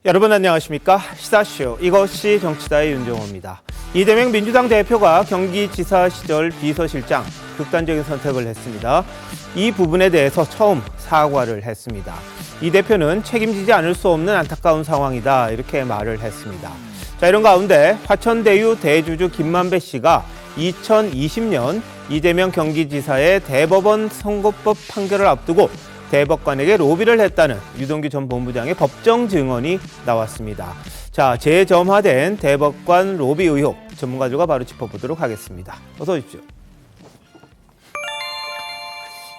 여러분 안녕하십니까? 시사쇼 이것이 정치다의 윤정호입니다. 이재명 민주당 대표가 경기지사 시절 비서실장 극단적인 선택을 했습니다. 이 부분에 대해서 처음 사과를 했습니다. 이 대표는 책임지지 않을 수 없는 안타까운 상황이다 이렇게 말을 했습니다. 자, 이런 가운데 화천대유 대주주 김만배 씨가 2020년 이재명 경기지사의 대법원 선고법 판결을 앞두고 대법관에게 로비를 했다는 유동규 전 본부장의 법정 증언이 나왔습니다. 자, 재점화된 대법관 로비 의혹 전문가들과 바로 짚어보도록 하겠습니다. 어서 오십시오.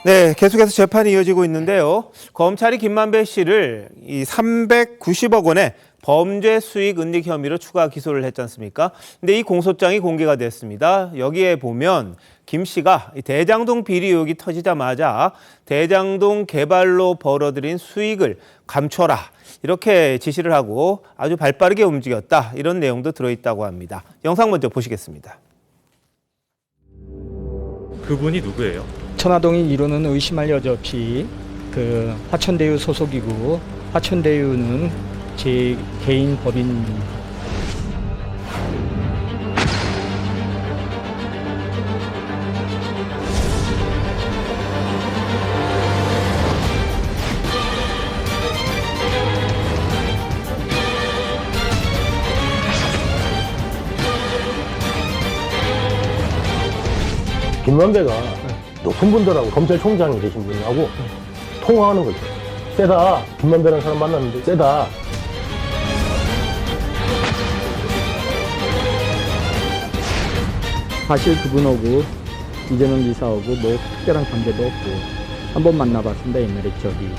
네, 계속해서 재판이 이어지고 있는데요. 검찰이 김만배 씨를 이 390억 원의 범죄 수익 은닉 혐의로 추가 기소를 했지 않습니까? 근데 이 공소장이 공개가 됐습니다. 여기에 보면 김 씨가 대장동 비리 의혹이 터지자마자 대장동 개발로 벌어들인 수익을 감춰라 이렇게 지시를 하고 아주 발빠르게 움직였다 이런 내용도 들어있다고 합니다. 영상 먼저 보시겠습니다. 그분이 누구예요? 천화동이 이루는 의심할 여지 없이 그 화천대유 소속이고 화천대유는 제 개인 법인입니다. 김만배가 높은 분들하고 검찰총장이 되신 분하고 통화하는 거죠. 세다. 김만배라는 사람 만났는데 세다. 사실 그분하고 이재명 지사하고 뭐 특별한 관계도 없고 한 번 만나봤습니다. 옛날에 저기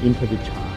인터뷰차.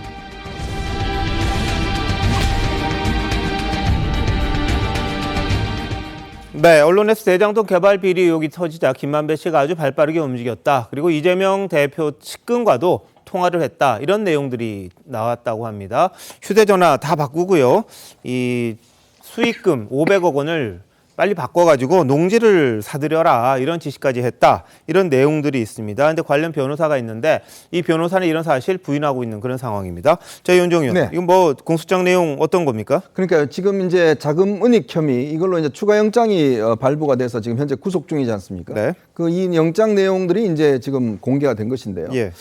네, 언론에서 대장동 개발 비리 의혹이 터지자 김만배 씨가 아주 발빠르게 움직였다. 그리고 이재명 대표 측근과도 통화를 했다. 이런 내용들이 나왔다고 합니다. 휴대전화 다 바꾸고요. 이 수익금 500억 원을 빨리 바꿔가지고 농지를 사들여라 이런 지시까지 했다. 이런 내용들이 있습니다. 그런데 관련 변호사가 있는데 이 변호사는 이런 사실 부인하고 있는 그런 상황입니다. 자, 윤종 의원, 네. 이건 뭐 공소장 내용 어떤 겁니까? 그러니까 지금 이제 자금 은닉 혐의 이걸로 이제 추가 영장이 발부가 돼서 지금 현재 구속 중이지 않습니까? 네. 그 이 영장 내용들이 이제 지금 공개가 된 것인데요. 예.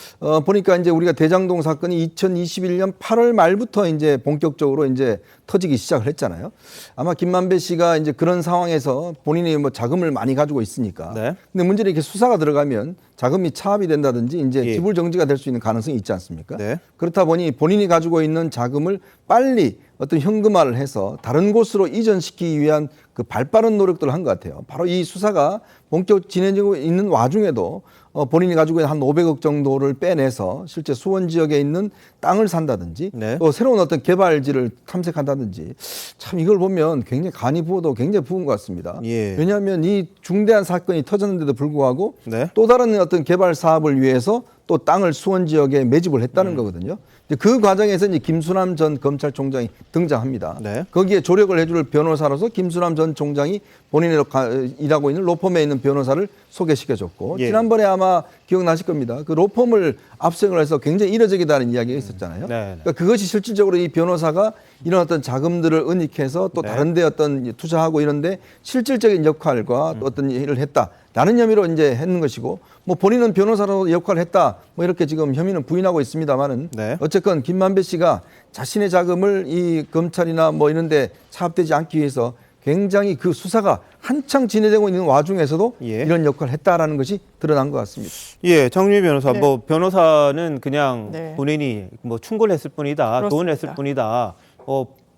보니까 이제 우리가 대장동 사건이 2021년 8월 말부터 이제 본격적으로 이제 터지기 시작을 했잖아요. 아마 김만배 씨가 이제 그런 상황에서 본인이 뭐 자금을 많이 가지고 있으니까. 네. 근데 문제는 이렇게 수사가 들어가면 자금이 차압이 된다든지 이제 예. 기불 정지가 될 수 있는 가능성이 있지 않습니까? 네. 그렇다 보니 본인이 가지고 있는 자금을 빨리 어떤 현금화를 해서 다른 곳으로 이전시키기 위한 그 발빠른 노력들을 한 것 같아요. 바로 이 수사가 본격 진행되고 있는 와중에도 본인이 가지고 있는 한 500억 정도를 빼내서 실제 수원 지역에 있는 땅을 산다든지 네. 또 새로운 어떤 개발지를 탐색한다든지 참 이걸 보면 굉장히 간이 부어도 굉장히 부은 것 같습니다. 예. 왜냐하면 이 중대한 사건이 터졌는데도 불구하고 네. 또 다른 어떤 개발 사업을 위해서 또 땅을 수원 지역에 매집을 했다는 거거든요. 그 과정에서 이제 김수남 전 검찰총장이 등장합니다. 네. 거기에 조력을 해줄 변호사로서 김수남 전 총장이 본인이 일하고 있는 로펌에 있는 변호사를 소개시켜줬고 예. 지난번에 아마 기억나실 겁니다. 그 로펌을 압수을 해서 굉장히 이례적이다는 이야기가 있었잖아요. 네. 그러니까 그것이 실질적으로 이 변호사가 이런 어떤 자금들을 은닉해서 또 네. 다른 데 어떤 투자하고 이런데 실질적인 역할과 또 어떤 일을 했다라는 혐의로 이제 했는 것이고 뭐 본인은 변호사로 역할을 했다 뭐 이렇게 지금 혐의는 부인하고 있습니다만은 네. 어쨌건 김만배 씨가 자신의 자금을 이 검찰이나 뭐 이런 데 차압되지 않기 위해서 굉장히 그 수사가 한창 진행되고 있는 와중에서도 예. 이런 역할을 했다라는 것이 드러난 것 같습니다. 예, 정유미 변호사. 네. 뭐 변호사는 그냥 네. 본인이 뭐 충고를 했을 뿐이다, 그렇습니다. 돈을 했을 뿐이다,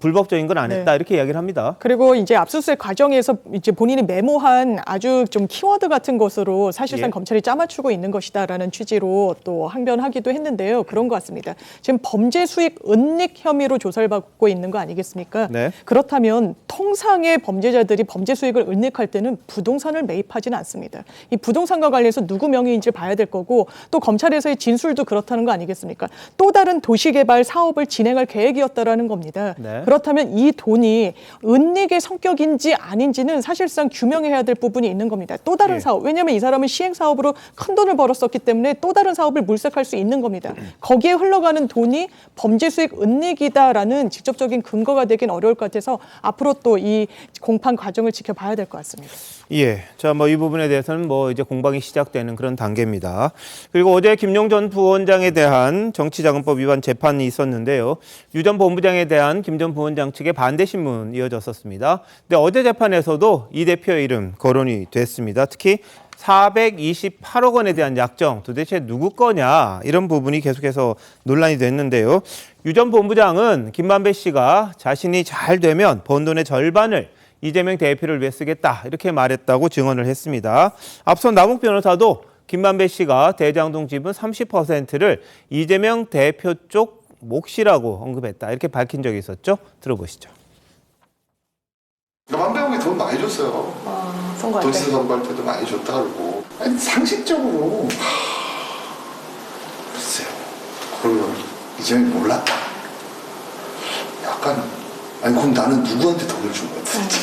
불법적인 건 안 했다 네. 이렇게 이야기를 합니다. 그리고 이제 압수수색 과정에서 이제 본인이 메모한 아주 좀 키워드 같은 것으로 사실상 예. 검찰이 짜맞추고 있는 것이다라는 취지로 또 항변하기도 했는데요. 그런 것 같습니다. 지금 범죄 수익 은닉 혐의로 조사를 받고 있는 거 아니겠습니까? 네. 그렇다면 통상의 범죄자들이 범죄 수익을 은닉할 때는 부동산을 매입하지는 않습니다. 이 부동산과 관련해서 누구 명의인지 봐야 될 거고 또 검찰에서의 진술도 그렇다는 거 아니겠습니까? 또 다른 도시개발 사업을 진행할 계획이었다라는 겁니다. 네. 그렇다면 이 돈이 은닉의 성격인지 아닌지는 사실상 규명해야 될 부분이 있는 겁니다. 또 다른 예. 사업, 왜냐하면 이 사람은 시행사업으로 큰 돈을 벌었었기 때문에 또 다른 사업을 물색할 수 있는 겁니다. 거기에 흘러가는 돈이 범죄 수익 은닉이다라는 직접적인 근거가 되긴 어려울 것 같아서 앞으로 또 이 공판 과정을 지켜봐야 될 것 같습니다. 예. 자, 뭐 이 부분에 대해서는 뭐 이제 공방이 시작되는 그런 단계입니다. 그리고 어제 김용 전 부원장에 대한 정치자금법 위반 재판이 있었는데요. 유 전 본부장에 대한 김 전 부원장 측의 반대 신문 이어졌었습니다. 근데 어제 재판에서도 이 대표의 이름 거론이 됐습니다. 특히 428억 원에 대한 약정 도대체 누구 거냐 이런 부분이 계속해서 논란이 됐는데요. 유 전 본부장은 김만배 씨가 자신이 잘 되면 번 돈의 절반을 이재명 대표를 위해 쓰겠다 이렇게 말했다고 증언을 했습니다. 앞서 남욱 변호사도 김만배 씨가 대장동 지분 30%를 이재명 대표 쪽 몫이라고 언급했다 이렇게 밝힌 적이 있었죠. 들어보시죠. 만배 형이 돈 많이 줬어요. 선거할 도지사 선거할 때도 많이 줬다 그러고. 아니, 상식적으로 글쎄요. 그러면 이재명이 몰랐다. 약간 아니 그럼 나는 누구한테 돈을 준 거야 도대체.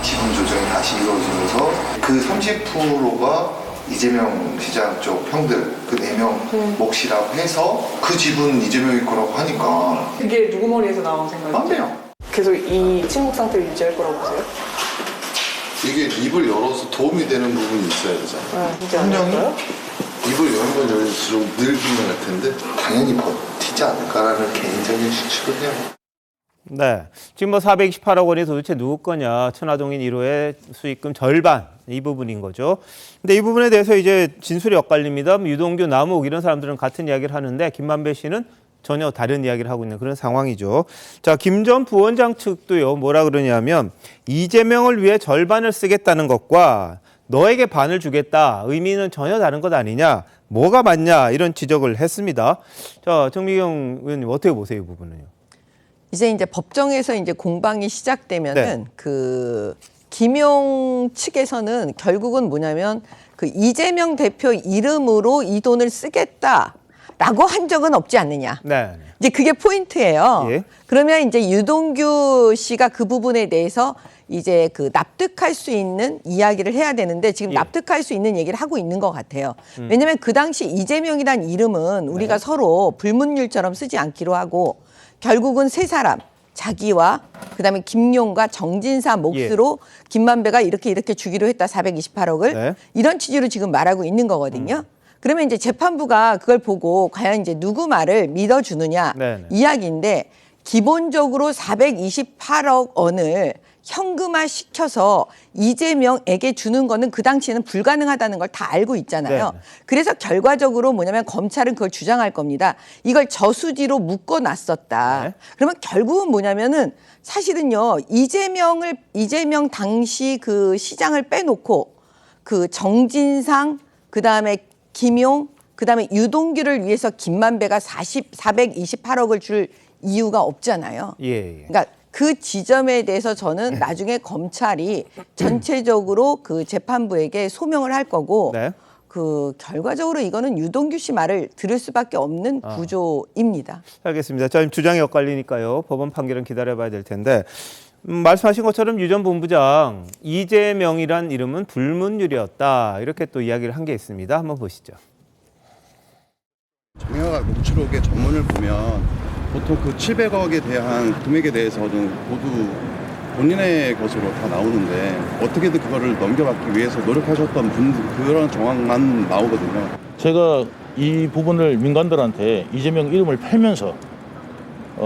지분 조정이 다시 이루어지면서 그 30%가 이재명 시장 쪽 형들 그 4명 몫이라고 해서 그 지분 이재명일 거라고 하니까 그게 누구 머리에서 나온 생각이죠? 만배 형. 계속 이 침묵 상태를 유지할 거라고 보세요? 이게 입을 열어서 도움이 되는 부분이 있어야 되잖아. 진짜 한 명이 않을까요? 입을 열면 열릴수록 늘 분명할 텐데 당연히 버티지 않을까라는 개인적인 추측을 해요. 네, 지금 뭐 428억 원이 도대체 누구 거냐? 천화동인 1호의 수익금 절반 이 부분인 거죠. 근데 이 부분에 대해서 이제 진술이 엇갈립니다. 유동규, 남욱 이런 사람들은 같은 이야기를 하는데 김만배 씨는 전혀 다른 이야기를 하고 있는 그런 상황이죠. 자, 김 전 부원장 측도요. 뭐라 그러냐면 이재명을 위해 절반을 쓰겠다는 것과 너에게 반을 주겠다. 의미는 전혀 다른 것 아니냐. 뭐가 맞냐. 이런 지적을 했습니다. 자, 정미경 의원님 어떻게 보세요, 이 부분은요? 이제 법정에서 이제 공방이 시작되면은 네. 그 김용 측에서는 결국은 뭐냐면 그 이재명 대표 이름으로 이 돈을 쓰겠다라고 한 적은 없지 않느냐. 네. 이제 그게 포인트예요. 예. 그러면 이제 유동규 씨가 그 부분에 대해서 이제 그 납득할 수 있는 이야기를 해야 되는데 지금 예. 납득할 수 있는 얘기를 하고 있는 것 같아요. 왜냐하면 그 당시 이재명이란 이름은 우리가 네. 서로 불문율처럼 쓰지 않기로 하고 결국은 세 사람 자기와 그다음에 김용과 정진사 몫으로 김만배가 이렇게 주기로 했다 428억을 네. 이런 취지로 지금 말하고 있는 거거든요. 그러면 이제 재판부가 그걸 보고 과연 이제 누구 말을 믿어주느냐 네네. 이야기인데 기본적으로 428억 원을 현금화 시켜서 이재명에게 주는 거는 그 당시에는 불가능하다는 걸 다 알고 있잖아요. 네네. 그래서 결과적으로 뭐냐면 검찰은 그걸 주장할 겁니다. 이걸 저수지로 묶어놨었다. 네. 그러면 결국은 뭐냐면은 사실은요 이재명 당시 그 시장을 빼놓고 그 정진상 그다음에 김용 그다음에 유동규를 위해서 김만배가 428억을 줄 이유가 없잖아요. 예. 그러니까 그 지점에 대해서 저는 나중에 검찰이 전체적으로 그 재판부에게 소명을 할 거고 네. 그 결과적으로 이거는 유동규 씨 말을 들을 수밖에 없는 구조입니다. 알겠습니다. 자, 지금 주장이 엇갈리니까요. 법원 판결은 기다려봐야 될 텐데 말씀하신 것처럼 유 전 본부장 이재명이란 이름은 불문율이었다. 이렇게 또 이야기를 한 게 있습니다. 한번 보시죠. 정영학 녹취록의 전문을 보면 보통 그 700억에 대한 금액에 대해서는 모두 본인의 것으로 다 나오는데 어떻게든 그거를 넘겨받기 위해서 노력하셨던 분들 그런 정황만 나오거든요. 제가 이 부분을 민간들한테 이재명 이름을 팔면서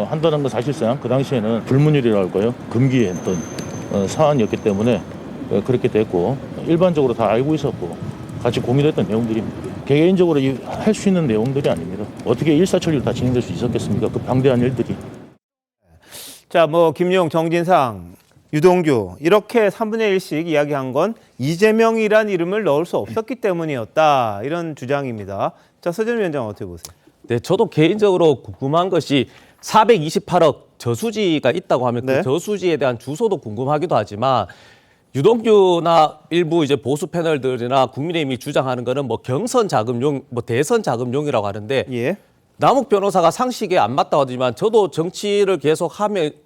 한다는 건 사실상 그 당시에는 불문율이랄까요? 금기했던 사안이었기 때문에 그렇게 됐고 일반적으로 다 알고 있었고 같이 공유됐던 내용들입니다. 개인적으로 할 수 있는 내용들이 아닙니다. 어떻게 일사천리로 다 진행될 수 있었겠습니까? 그 방대한 일들이. 자, 뭐 김용, 정진상, 유동규 이렇게 3분의 1씩 이야기한 건 이재명이란 이름을 넣을 수 없었기 때문이었다. 이런 주장입니다. 자, 서전 위원장 어떻게 보세요? 네, 저도 개인적으로 궁금한 것이 428억 저수지가 있다고 하면 네. 그 저수지에 대한 주소도 궁금하기도 하지만 유동규나 일부 이제 보수 패널들이나 국민의힘이 주장하는 거는 뭐 경선 자금용, 뭐 대선 자금용이라고 하는데 예. 남욱 변호사가 상식에 안 맞다고 하지만 저도 정치를 계속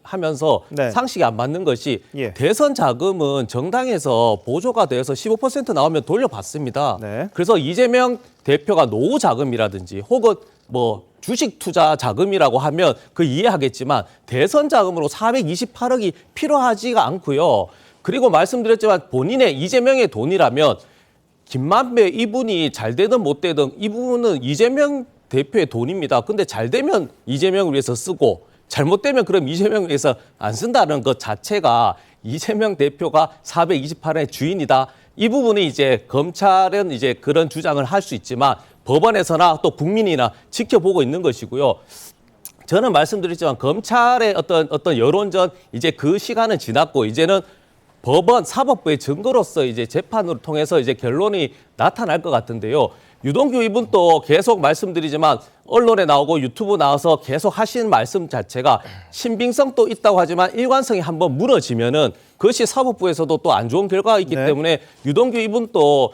하면서 네. 상식에 안 맞는 것이 예. 대선 자금은 정당에서 보조가 돼서 15% 나오면 돌려받습니다. 네. 그래서 이재명 대표가 노후 자금이라든지 혹은 뭐 주식 투자 자금이라고 하면 그 이해하겠지만 대선 자금으로 428억이 필요하지가 않고요. 그리고 말씀드렸지만 본인의 이재명의 돈이라면 김만배 이분이 잘 되든 못 되든 이 부분은 이재명 대표의 돈입니다. 근데 잘 되면 이재명을 위해서 쓰고 잘못되면 그럼 이재명을 위해서 안 쓴다는 것 자체가 이재명 대표가 428원의 주인이다. 이 부분이 이제 검찰은 이제 그런 주장을 할 수 있지만 법원에서나 또 국민이나 지켜보고 있는 것이고요. 저는 말씀드렸지만 검찰의 어떤 여론전 이제 그 시간은 지났고 이제는 법원 사법부의 증거로서 이제 재판을 통해서 이제 결론이 나타날 것 같은데요. 유동규 이분도 계속 말씀드리지만 언론에 나오고 유튜브 나와서 계속 하시는 말씀 자체가 신빙성도 있다고 하지만 일관성이 한번 무너지면은 그것이 사법부에서도 또 안 좋은 결과가 있기 때문에 유동규 이분도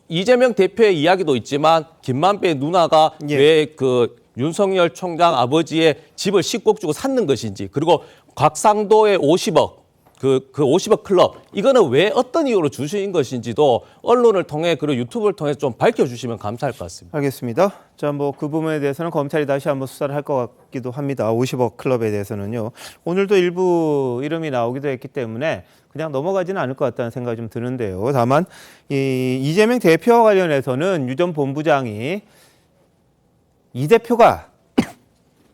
이재명 대표의 이야기도 있지만 김만배 누나가 왜 그 윤석열 총장 아버지의 집을 10억 주고 샀는 것인지 그리고 곽상도의 50억 그 50억 클럽 이거는 왜 어떤 이유로 주신 것인지도 언론을 통해 그리고 유튜브를 통해 좀 밝혀주시면 감사할 것 같습니다. 알겠습니다. 자, 뭐 그 부분에 대해서는 검찰이 다시 한번 수사를 할 것 같기도 합니다. 50억 클럽에 대해서는요. 오늘도 일부 이름이 나오기도 했기 때문에 그냥 넘어가지는 않을 것 같다는 생각이 좀 드는데요. 다만 이재명 대표와 관련해서는 유 전 본부장이 이 대표가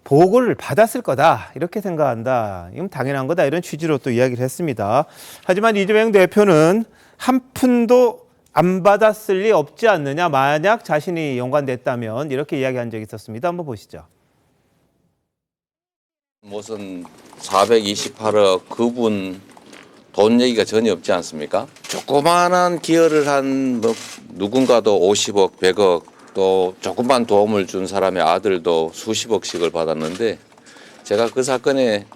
보고를 받았을 거다 이렇게 생각한다. 이건 당연한 거다 이런 취지로 또 이야기를 했습니다. 하지만 이재명 대표는 한 푼도 안 받았을 리 없지 않느냐. 만약 자신이 연관됐다면 이렇게 이야기한 적이 있었습니다. 한번 보시죠. 무슨 428억 그분 돈 얘기가 전혀 없지 않습니까? 조그마한 기여를 한 뭐 누군가도 50억, 100억 또 조금만 도움을 준 사람의 아들도 수십억씩을 받았는데 제가 그 사건에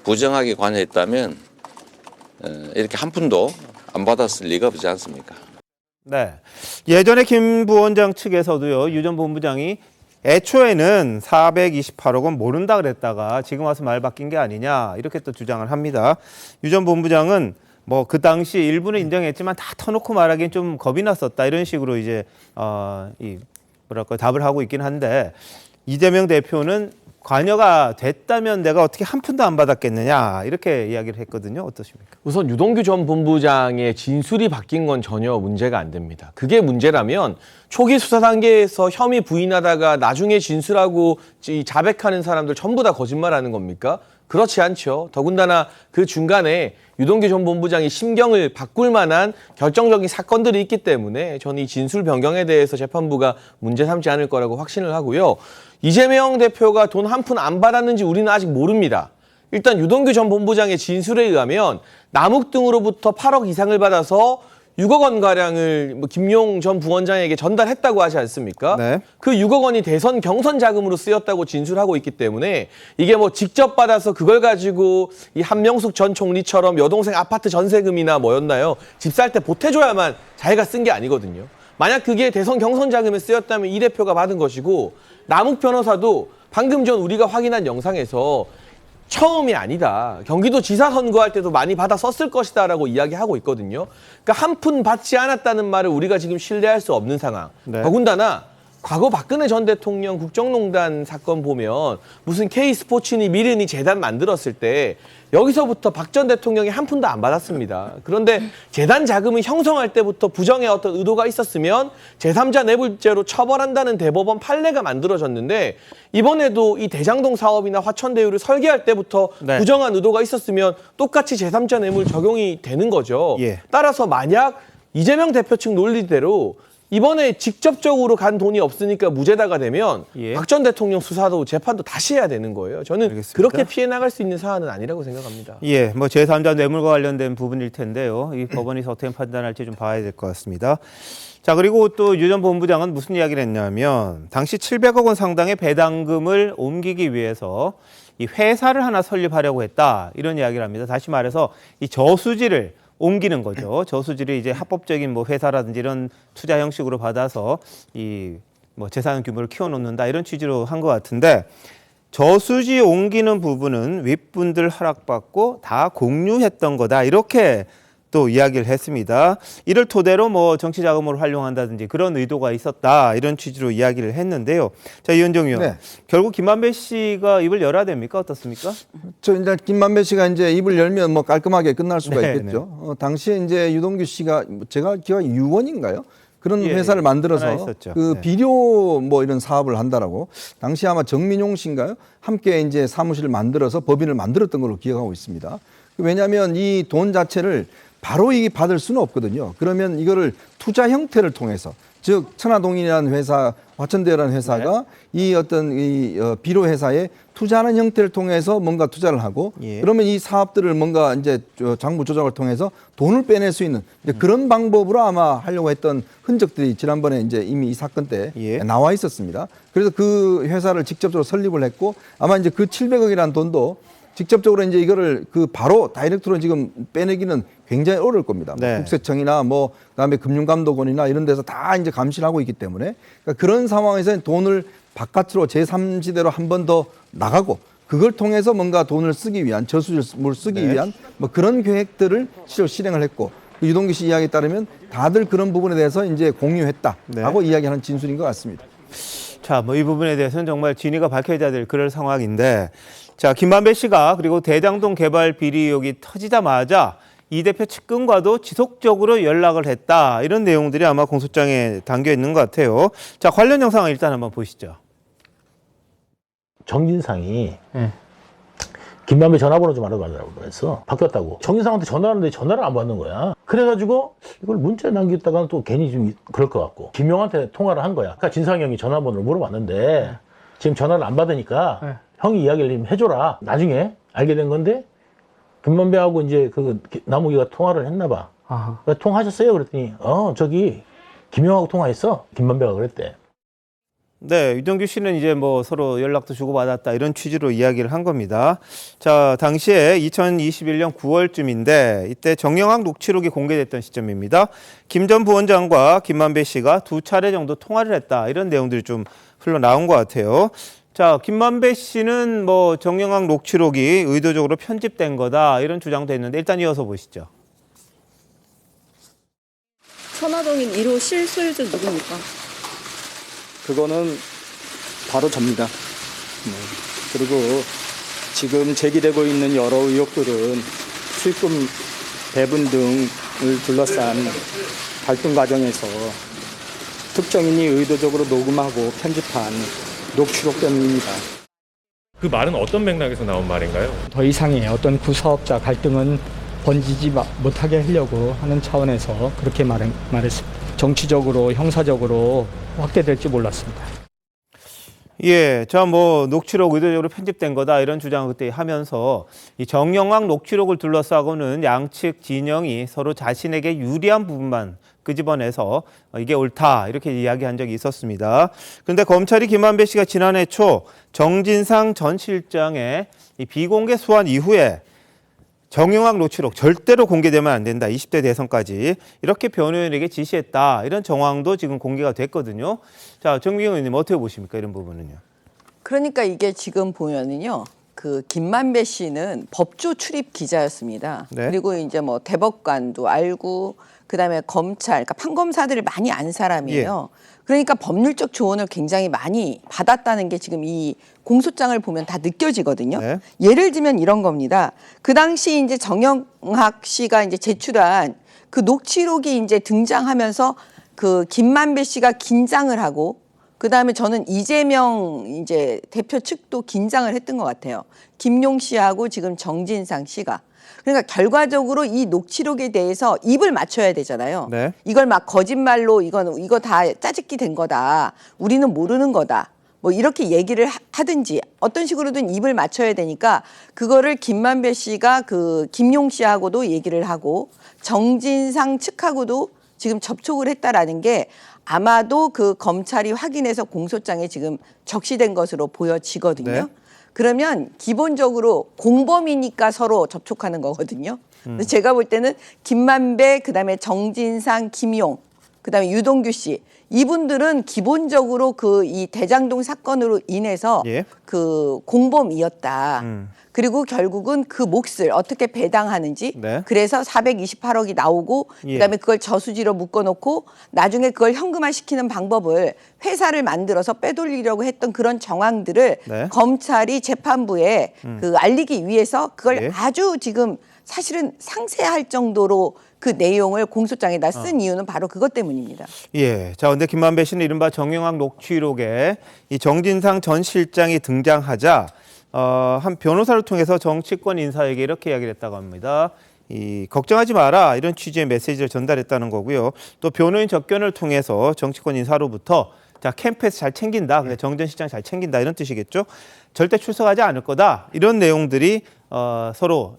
부정하게 관여했다면 이렇게 한 푼도 안 받았을 리가 없지 않습니까? 네. 예전에 김 부원장 측에서도요. 유 전 본부장이 애초에는 428억 원 모른다 그랬다가 지금 와서 말 바뀐 게 아니냐 이렇게 또 주장을 합니다. 유 전 본부장은 뭐 그 당시 일부는 인정했지만 다 터놓고 말하기엔 좀 겁이 났었다 이런 식으로 이제 뭐랄까 답을 하고 있긴 한데 이재명 대표는 관여가 됐다면 내가 어떻게 한 푼도 안 받았겠느냐 이렇게 이야기를 했거든요. 어떠십니까? 우선 유동규 전 본부장의 진술이 바뀐 건 전혀 문제가 안 됩니다. 그게 문제라면 초기 수사 단계에서 혐의 부인하다가 나중에 진술하고 자백하는 사람들 전부 다 거짓말하는 겁니까? 그렇지 않죠. 더군다나 그 중간에 유동규 전 본부장이 심경을 바꿀 만한 결정적인 사건들이 있기 때문에 저는 이 진술 변경에 대해서 재판부가 문제 삼지 않을 거라고 확신을 하고요. 이재명 대표가 돈 한 푼 안 받았는지 우리는 아직 모릅니다. 일단 유동규 전 본부장의 진술에 의하면 남욱 등으로부터 8억 이상을 받아서 6억 원가량을 김용 전 부원장에게 전달했다고 하지 않습니까? 네. 그 6억 원이 대선 경선 자금으로 쓰였다고 진술하고 있기 때문에 이게 뭐 직접 받아서 그걸 가지고 이 한명숙 전 총리처럼 여동생 아파트 전세금이나 뭐였나요? 집 살 때 보태줘야만 자기가 쓴 게 아니거든요. 만약 그게 대선 경선 자금에 쓰였다면 이 대표가 받은 것이고 남욱 변호사도 방금 전 우리가 확인한 영상에서 처음이 아니다. 경기도지사 선거할 때도 많이 받아 썼을 것이다라고 이야기하고 있거든요. 그러니까 한 푼 받지 않았다는 말을 우리가 지금 신뢰할 수 없는 상황. 네. 더군다나 과거 박근혜 전 대통령 국정농단 사건 보면 무슨 K스포츠니 미르니 재단 만들었을 때 여기서부터 박 전 대통령이 한 푼도 안 받았습니다. 그런데 재단 자금을 형성할 때부터 부정의 어떤 의도가 있었으면 제3자 뇌물죄로 처벌한다는 대법원 판례가 만들어졌는데 이번에도 이 대장동 사업이나 화천대유를 설계할 때부터 네. 부정한 의도가 있었으면 똑같이 제3자 뇌물 적용이 되는 거죠. 예. 따라서 만약 이재명 대표 측 논리대로 이번에 직접적으로 간 돈이 없으니까 무죄다가 되면 예. 박 전 대통령 수사도 재판도 다시 해야 되는 거예요. 저는 알겠습니다. 그렇게 피해 나갈 수 있는 사안은 아니라고 생각합니다. 예, 뭐 제3자 뇌물과 관련된 부분일 텐데요. 이 법원이 어떻게 판단할지 좀 봐야 될 것 같습니다. 자, 그리고 또 유 전 본부장은 무슨 이야기를 했냐면 당시 700억 원 상당의 배당금을 옮기기 위해서 이 회사를 하나 설립하려고 했다. 이런 이야기를 합니다. 다시 말해서 이 저수지를 옮기는 거죠. 저수지를 이제 합법적인 뭐 회사라든지 이런 투자 형식으로 받아서 이 뭐 재산 규모를 키워놓는다 이런 취지로 한 것 같은데 저수지 옮기는 부분은 윗분들 허락받고 다 공유했던 거다 이렇게 또 이야기를 했습니다. 이를 토대로 뭐 정치 자금으로 활용한다든지 그런 의도가 있었다 이런 취지로 이야기를 했는데요. 자, 이현정 의원, 네. 결국 김만배 씨가 입을 열어야 됩니까? 어떻습니까? 저 이제 김만배 씨가 이제 입을 열면 뭐 깔끔하게 끝날 수가 네, 있겠죠. 당시에 이제 유동규 씨가 제가 기억 유원인가요? 그런 예, 회사를 하나 만들어서 있었죠. 그 네. 비료 뭐 이런 사업을 한다라고 당시 아마 정민용 씨인가요? 함께 이제 사무실을 만들어서 법인을 만들었던 걸로 기억하고 있습니다. 왜냐하면 이 돈 자체를 바로 이게 받을 수는 없거든요. 그러면 이거를 투자 형태를 통해서 즉 천화동인이라는 회사, 화천대유라는 회사가 이 어떤 이 비료 회사에 투자하는 형태를 통해서 뭔가 투자를 하고 그러면 이 사업들을 뭔가 이제 장부 조작을 통해서 돈을 빼낼 수 있는 이제 그런 방법으로 아마 하려고 했던 흔적들이 지난번에 이제 이미 이 사건 때 나와 있었습니다. 그래서 그 회사를 직접적으로 설립을 했고 아마 이제 그 700억이라는 돈도 직접적으로 이제 이거를 그 바로 다이렉트로 지금 빼내기는 굉장히 어려울 겁니다. 뭐 국세청이나 뭐 그다음에 금융감독원이나 이런 데서 다 이제 감시를 하고 있기 때문에 그러니까 그런 상황에서 돈을 바깥으로 제3지대로 한 번 더 나가고 그걸 통해서 뭔가 돈을 쓰기 위한 저수지를 쓰기 위한 뭐 그런 계획들을 실제로 실행을 했고 유동규 씨 이야기에 따르면 다들 그런 부분에 대해서 이제 공유했다라고 이야기하는 진술인 것 같습니다. 자, 뭐 이 부분에 대해서는 정말 진위가 밝혀져야 될 그럴 상황인데 자, 김만배 씨가 그리고 대장동 개발 비리 의혹이 터지자마자 이 대표 측근과도 지속적으로 연락을 했다. 이런 내용들이 아마 공소장에 담겨 있는 것 같아요. 자, 관련 영상을 일단 한번 보시죠. 정진상이 김만배 전화번호 좀 알아가더라고 그래서 바뀌었다고. 정진상한테 전화하는데 전화를 안 받는 거야. 그래가지고 이걸 문자 남겼다가는 또 괜히 좀 그럴 것 같고 김용한테 통화를 한 거야. 그러니까 진상이 형이 전화번호를 물어봤는데 지금 전화를 안 받으니까 형이 이야기를 좀 해줘라. 나중에 알게 된 건데 김만배하고 이제 그 나무기가 통화를 했나 봐. 통화하셨어요? 그랬더니 저기 김용하고 통화했어. 김만배가 그랬대. 네, 유동규 씨는 이제 뭐 서로 연락도 주고받았다 이런 취지로 이야기를 한 겁니다. 자, 당시에 2021년 9월쯤인데 이때 정영학 녹취록이 공개됐던 시점입니다. 김 전 부원장과 김만배 씨가 2차례 정도 통화를 했다 이런 내용들이 좀 흘러나온 것 같아요. 자, 김만배 씨는 뭐 정영학 녹취록이 의도적으로 편집된 거다 이런 주장도 했는데 일단 이어서 보시죠. 천화동인 1호 실소유주 누굽니까? 그거는 바로 접니다. 그리고 지금 제기되고 있는 여러 의혹들은 수익금 배분 등을 둘러싼 갈등 과정에서 특정인이 의도적으로 녹음하고 편집한 녹취록 때문입니다. 그 말은 어떤 맥락에서 나온 말인가요? 더 이상의 어떤 구사업자 갈등은 번지지 못하게 하려고 하는 차원에서 그렇게 말했습니다. 정치적으로 형사적으로 확대될지 몰랐습니다. 예, 자, 뭐 녹취록 의도적으로 편집된 거다 이런 주장을 그때 하면서 이 정영학 녹취록을 둘러싸고는 양측 진영이 서로 자신에게 유리한 부분만 끄집어내서 이게 옳다 이렇게 이야기한 적이 있었습니다. 그런데 검찰이 김만배 씨가 지난해 초 정진상 전 실장의 이 비공개 소환 이후에 정영학 녹취록 절대로 공개되면 안 된다. 20대 대선까지 이렇게 변호인에게 지시했다. 이런 정황도 지금 공개가 됐거든요. 자, 정미경 의원님 어떻게 보십니까? 이런 부분은요. 그러니까 이게 지금 보면은요. 그 김만배 씨는 법조 출입 기자였습니다. 그리고 이제 뭐 대법관도 알고 그다음에 검찰, 그러니까 판검사들을 많이 안 사람이에요. 그러니까 법률적 조언을 굉장히 많이 받았다는 게 지금 이 공소장을 보면 다 느껴지거든요. 예를 들면 이런 겁니다. 그 당시 이제 정영학 씨가 이제 제출한 그 녹취록이 이제 등장하면서 그 김만배 씨가 긴장을 하고 그다음에 저는 이재명 이제 대표 측도 긴장을 했던 것 같아요. 김용 씨하고 지금 정진상 씨가. 그러니까 결과적으로 이 녹취록에 대해서 입을 맞춰야 되잖아요. 이걸 막 거짓말로 이거 다 짜집기 된 거다. 우리는 모르는 거다. 뭐 이렇게 얘기를 하든지 어떤 식으로든 입을 맞춰야 되니까 그거를 김만배 씨가 그 김용 씨하고도 얘기를 하고 정진상 측하고도 지금 접촉을 했다라는 게 아마도 그 검찰이 확인해서 공소장에 지금 적시된 것으로 보여지거든요. 그러면 기본적으로 공범이니까 서로 접촉하는 거거든요. 제가 볼 때는 김만배, 그다음에 정진상, 김용, 그다음에 유동규 씨 이분들은 기본적으로 그 이 대장동 사건으로 인해서 그 공범이었다. 그리고 결국은 그 몫을 어떻게 배당하는지 그래서 428억이 나오고 그다음에 그걸 저수지로 묶어놓고 나중에 그걸 현금화시키는 방법을 회사를 만들어서 빼돌리려고 했던 그런 정황들을 검찰이 재판부에 그 알리기 위해서 그걸 아주 지금 사실은 상세할 정도로 그 내용을 공소장에다 쓴 이유는 바로 그것 때문입니다. 예. 자, 근데 김만배 씨는 이른바 정영학 녹취록에 이 정진상 전 실장이 등장하자 한 변호사를 통해서 정치권 인사에게 이렇게 이야기를 했다고 합니다. 걱정하지 마라 이런 취지의 메시지를 전달했다는 거고요. 또 변호인 접견을 통해서 정치권 인사로부터 자 캠프에서 잘 챙긴다, 정 전 실장 잘 챙긴다 이런 뜻이겠죠. 절대 출석하지 않을 거다 이런 내용들이 서로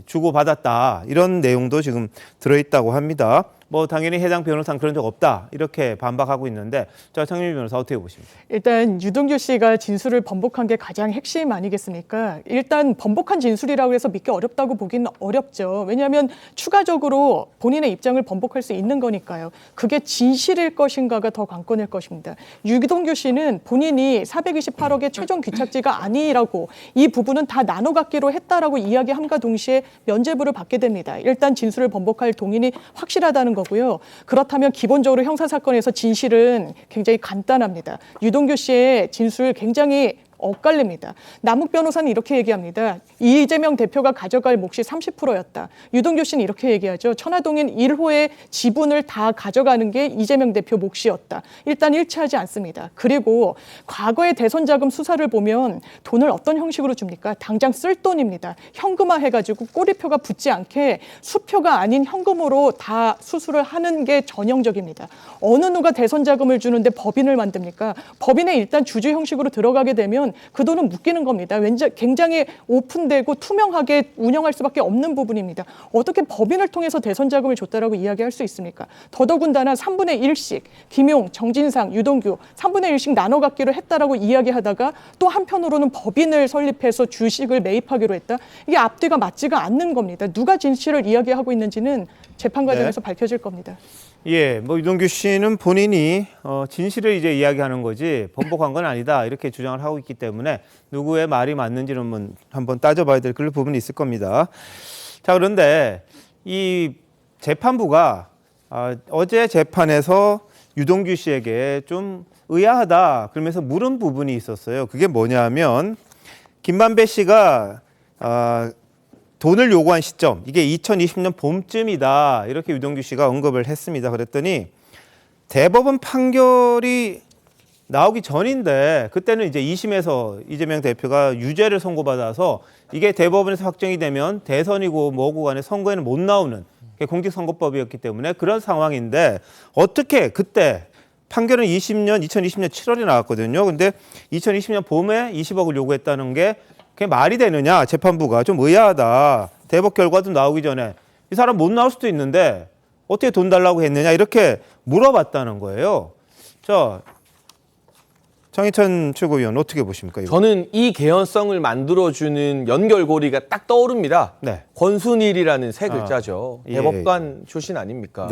주고받았다 이런 내용도 지금 들어있다고 합니다. 뭐 당연히 해당 변호사는 그런 적 없다 이렇게 반박하고 있는데 자 장윤희 변호사 어떻게 보십니까? 일단 유동규 씨가 진술을 번복한 게 가장 핵심 아니겠습니까? 일단 번복한 진술이라고 해서 믿기 어렵다고 보기는 어렵죠. 왜냐하면 추가적으로 본인의 입장을 번복할 수 있는 거니까요. 그게 진실일 것인가가 더 관건일 것입니다. 유동규 씨는 본인이 428억의 최종 귀착지가 아니라고 이 부분은 다 나눠 갖기로 했다라고 이야기함과 동시에 면죄부를 받게 됩니다. 일단 진술을 번복할 동인이 확실하다는 거고요. 그렇다면 기본적으로 형사사건에서 진실은 굉장히 간단합니다. 유동규 씨의 진술 굉장히 엇갈립니다. 남욱 변호사는 이렇게 얘기합니다. 이재명 대표가 가져갈 몫이 30%였다. 유동규 씨는 이렇게 얘기하죠. 천화동인 1호의 지분을 다 가져가는 게 이재명 대표 몫이었다. 일단 일치하지 않습니다. 그리고 과거의 대선 자금 수사를 보면 돈을 어떤 형식으로 줍니까? 당장 쓸 돈입니다. 현금화해가지고 꼬리표가 붙지 않게 수표가 아닌 현금으로 다 수수를 하는 게 전형적입니다. 어느 누가 대선 자금을 주는데 법인을 만듭니까? 법인에 일단 주주 형식으로 들어가게 되면 그 돈은 묶이는 겁니다. 왠지 굉장히 오픈되고 투명하게 운영할 수밖에 없는 부분입니다. 어떻게 법인을 통해서 대선 자금을 줬다라고 이야기할 수 있습니까? 더더군다나 3분의 1씩 김용, 정진상, 유동규 3분의 1씩 나눠 갖기로 했다라고 이야기하다가 또 한편으로는 법인을 설립해서 주식을 매입하기로 했다. 이게 앞뒤가 맞지가 않는 겁니다. 누가 진실을 이야기하고 있는지는 재판 과정에서 밝혀질 겁니다. 예, 뭐 유동규 씨는 본인이 진실을 이제 이야기하는 거지 번복한 건 아니다 이렇게 주장을 하고 있기 때문에 누구의 말이 맞는지는 한번 따져봐야 될 그런 부분이 있을 겁니다. 자, 그런데 이 재판부가 어제 재판에서 유동규 씨에게 좀 의아하다 그러면서 물은 부분이 있었어요. 그게 뭐냐면 김만배 씨가 돈을 요구한 시점, 이게 2020년 봄쯤이다. 이렇게 유동규 씨가 언급을 했습니다. 그랬더니 대법원 판결이 나오기 전인데 그때는 이제 2심에서 이재명 대표가 유죄를 선고받아서 이게 대법원에서 확정이 되면 대선이고 뭐고 간에 선거에는 못 나오는 공직선거법이었기 때문에 그런 상황인데 어떻게 그때 판결은 2020년 7월에 나왔거든요. 근데 2020년 봄에 20억을 요구했다는 게 그게 말이 되느냐, 재판부가 좀 의아하다. 대법 결과도 나오기 전에 이 사람 못 나올 수도 있는데 어떻게 돈 달라고 했느냐 이렇게 물어봤다는 거예요. 자, 장희찬 최고위원 어떻게 보십니까? 이거? 저는 이 개연성을 만들어주는 연결고리가 딱 떠오릅니다. 권순일이라는 세 글자죠. 대법관 출신 아닙니까?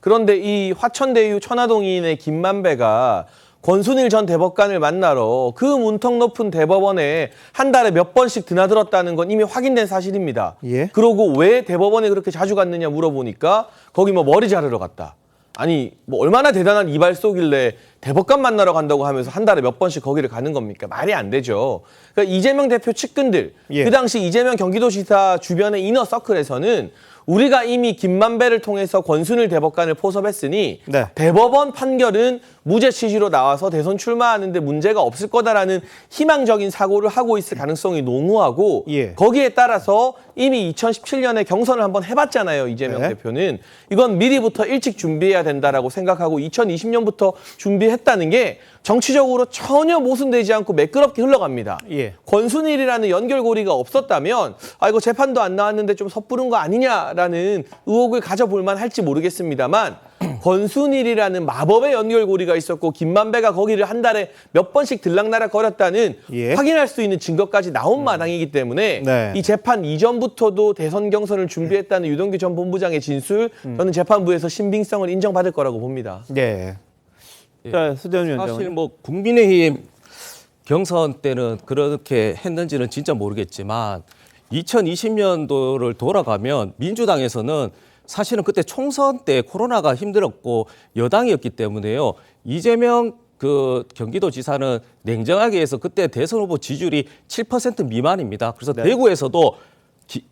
그런데 이 화천대유 천화동인의 김만배가 권순일 전 대법관을 만나러 그 문턱 높은 대법원에 한 달에 몇 번씩 드나들었다는 건 이미 확인된 사실입니다. 그러고 왜 대법원에 그렇게 자주 갔느냐 물어보니까 거기 뭐 머리 자르러 갔다. 아니 뭐 얼마나 대단한 이발소길래 대법관 만나러 간다고 하면서 한 달에 몇 번씩 거기를 가는 겁니까? 말이 안 되죠. 그러니까 이재명 대표 측근들, 그 당시 이재명 경기도지사 주변의 이너서클에서는 우리가 이미 김만배를 통해서 권순일 대법관을 포섭했으니 대법원 판결은 무죄 취지로 나와서 대선 출마하는데 문제가 없을 거다라는 희망적인 사고를 하고 있을 가능성이 농후하고 거기에 따라서 이미 2017년에 경선을 한번 해봤잖아요. 이재명 대표는. 이건 미리부터 일찍 준비해야 된다라고 생각하고 2020년부터 준비했다는 게 정치적으로 전혀 모순되지 않고 매끄럽게 흘러갑니다. 권순일이라는 연결고리가 없었다면 이거 재판도 안 나왔는데 좀 섣부른 거 아니냐라는 의혹을 가져볼 만할지 모르겠습니다만 권순일이라는 마법의 연결고리가 있었고 김만배가 거기를 한 달에 몇 번씩 들락날락 거렸다는 확인할 수 있는 증거까지 나온 마당이기 때문에 이 재판 이전부터도 대선 경선을 준비했다는 유동규 전 본부장의 진술, 저는 재판부에서 신빙성을 인정받을 거라고 봅니다. 네. 자, 수전 위원장은 사실 뭐 국민의힘 경선 때는 그렇게 했는지는 진짜 모르겠지만 2020년도를 돌아가면 민주당에서는 사실은 그때 총선 때 코로나가 힘들었고 여당이었기 때문에요. 이재명 그 경기도지사는 냉정하게 해서 그때 대선 후보 지지율이 7% 미만입니다. 그래서 대구에서도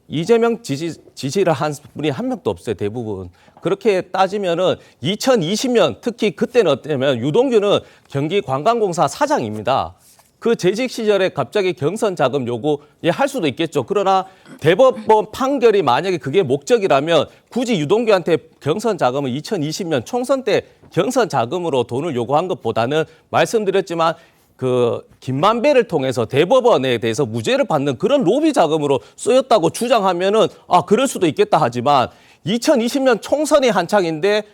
이재명 지지를 한 분이 한 명도 없어요, 대부분. 그렇게 따지면은 2020년 특히 그때는 어땠냐면 유동규는 경기관광공사 사장입니다. 그 재직 시절에 갑자기 경선 자금 요구할 수도 있겠죠. 그러나 대법원 판결이 만약에 그게 목적이라면 굳이 유동규한테 경선 자금을 2020년 총선 때 경선 자금으로 돈을 요구한 것보다는 말씀드렸지만 그 김만배를 통해서 대법원에 대해서 무죄를 받는 그런 로비 자금으로 쓰였다고 주장하면은 아 그럴 수도 있겠다 하지만 2020년 총선이 한창인데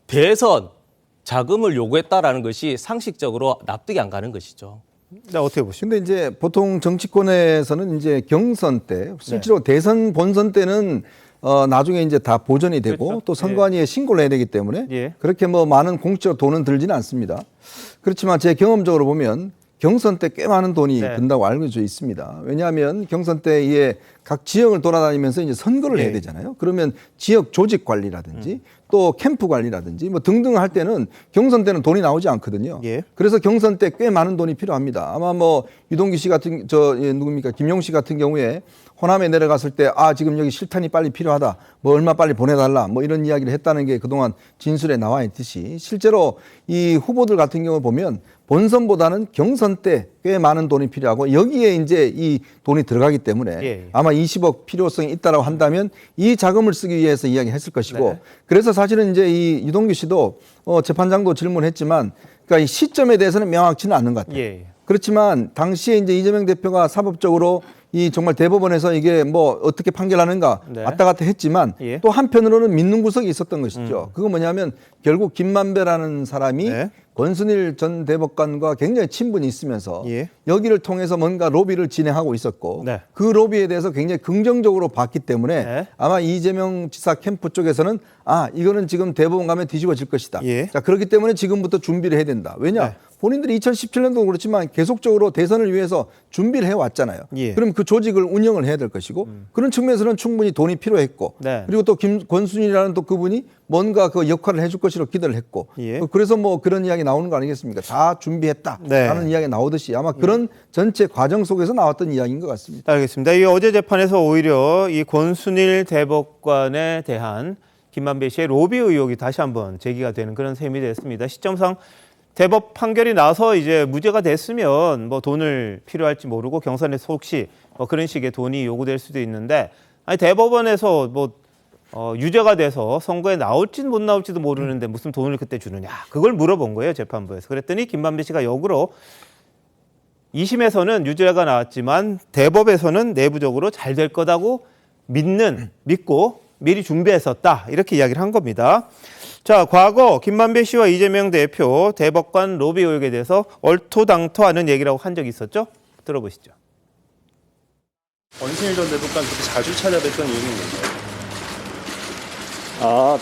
대선 자금을 요구했다라는 것이 상식적으로 납득이 안 가는 것이죠. 자, 어떻게 보시죠? 근데 이제 보통 정치권에서는 이제 경선 때 실제로 대선 본선 때는 나중에 이제 다 보전이 되고 또 선관위에 신고를 해야 되기 때문에 그렇게 뭐 많은 공적으로 돈은 들지는 않습니다. 그렇지만 제 경험적으로 보면 경선 때 꽤 많은 돈이 든다고 알려져 있습니다. 왜냐하면 경선 때 이게 각 지역을 돌아다니면서 이제 선거를 해야 되잖아요. 그러면 지역 조직 관리라든지 또 캠프 관리라든지 뭐 등등 할 때는 경선 때는 돈이 나오지 않거든요. 그래서 경선 때 꽤 많은 돈이 필요합니다. 아마 뭐 유동규 씨 같은 누굽니까 김용 씨 같은 경우에 호남에 내려갔을 때 아 지금 여기 실탄이 빨리 필요하다. 뭐 얼마 빨리 보내달라. 뭐 이런 이야기를 했다는 게 그동안 진술에 나와 있듯이 실제로 이 후보들 같은 경우 보면 본선보다는 경선 때 꽤 많은 돈이 필요하고 여기에 이제 이 돈이 들어가기 때문에 아마 20억 필요성이 있다라고 한다면 이 자금을 쓰기 위해서 이야기했을 것이고 그래서 사실은 이제 이 유동규 씨도 재판장도 질문했지만 그러니까 이 시점에 대해서는 명확치는 않는 것 같아요. 그렇지만 당시에 이제 이재명 대표가 사법적으로 이 정말 대법원에서 이게 뭐 어떻게 판결하는가 왔다 갔다 했지만 또 한편으로는 믿는 구석이 있었던 것이죠. 그거 뭐냐면 결국 김만배라는 사람이 권순일 전 대법관과 굉장히 친분이 있으면서 여기를 통해서 뭔가 로비를 진행하고 있었고 그 로비에 대해서 굉장히 긍정적으로 봤기 때문에 아마 이재명 지사 캠프 쪽에서는 아 이거는 지금 대법원 가면 뒤집어질 것이다. 자 그렇기 때문에 지금부터 준비를 해야 된다. 왜냐? 본인들이 2017년도 그렇지만 계속적으로 대선을 위해서 준비를 해왔잖아요. 그럼 그 조직을 운영을 해야 될 것이고 그런 측면에서는 충분히 돈이 필요했고 그리고 또 권순일이라는 또 그분이 뭔가 그 역할을 해줄 것으로 기대를 했고 그래서 뭐 그런 이야기 나오는 거 아니겠습니까? 다 준비했다라는 이야기 나오듯이 아마 그런 전체 과정 속에서 나왔던 이야기인 것 같습니다. 알겠습니다. 이 어제 재판에서 오히려 이 권순일 대법관에 대한 김만배 씨의 로비 의혹이 다시 한번 제기가 되는 그런 셈이 됐습니다. 시점상 대법 판결이 나서 이제 무죄가 됐으면 뭐 돈을 필요할지 모르고 경선에서 혹시 뭐 그런 식의 돈이 요구될 수도 있는데 아니 대법원에서 뭐 유죄가 돼서 선거에 나올지는 못 나올지도 모르는데 무슨 돈을 그때 주느냐 그걸 물어본 거예요 재판부에서. 그랬더니 김만배 씨가 역으로 2심에서는 유죄가 나왔지만 대법에서는 내부적으로 잘 될 거다고 믿고 미리 준비했었다 이렇게 이야기를 한 겁니다. 자, 과거 김만배 씨와 이재명 대표 대법관 로비 의혹에 대해서 얼토당토하는 얘기라고 한 적이 있었죠? 들어보시죠. 권순일 전 대법관 그렇게 자주 찾아뵀던 이유는 뭔가요?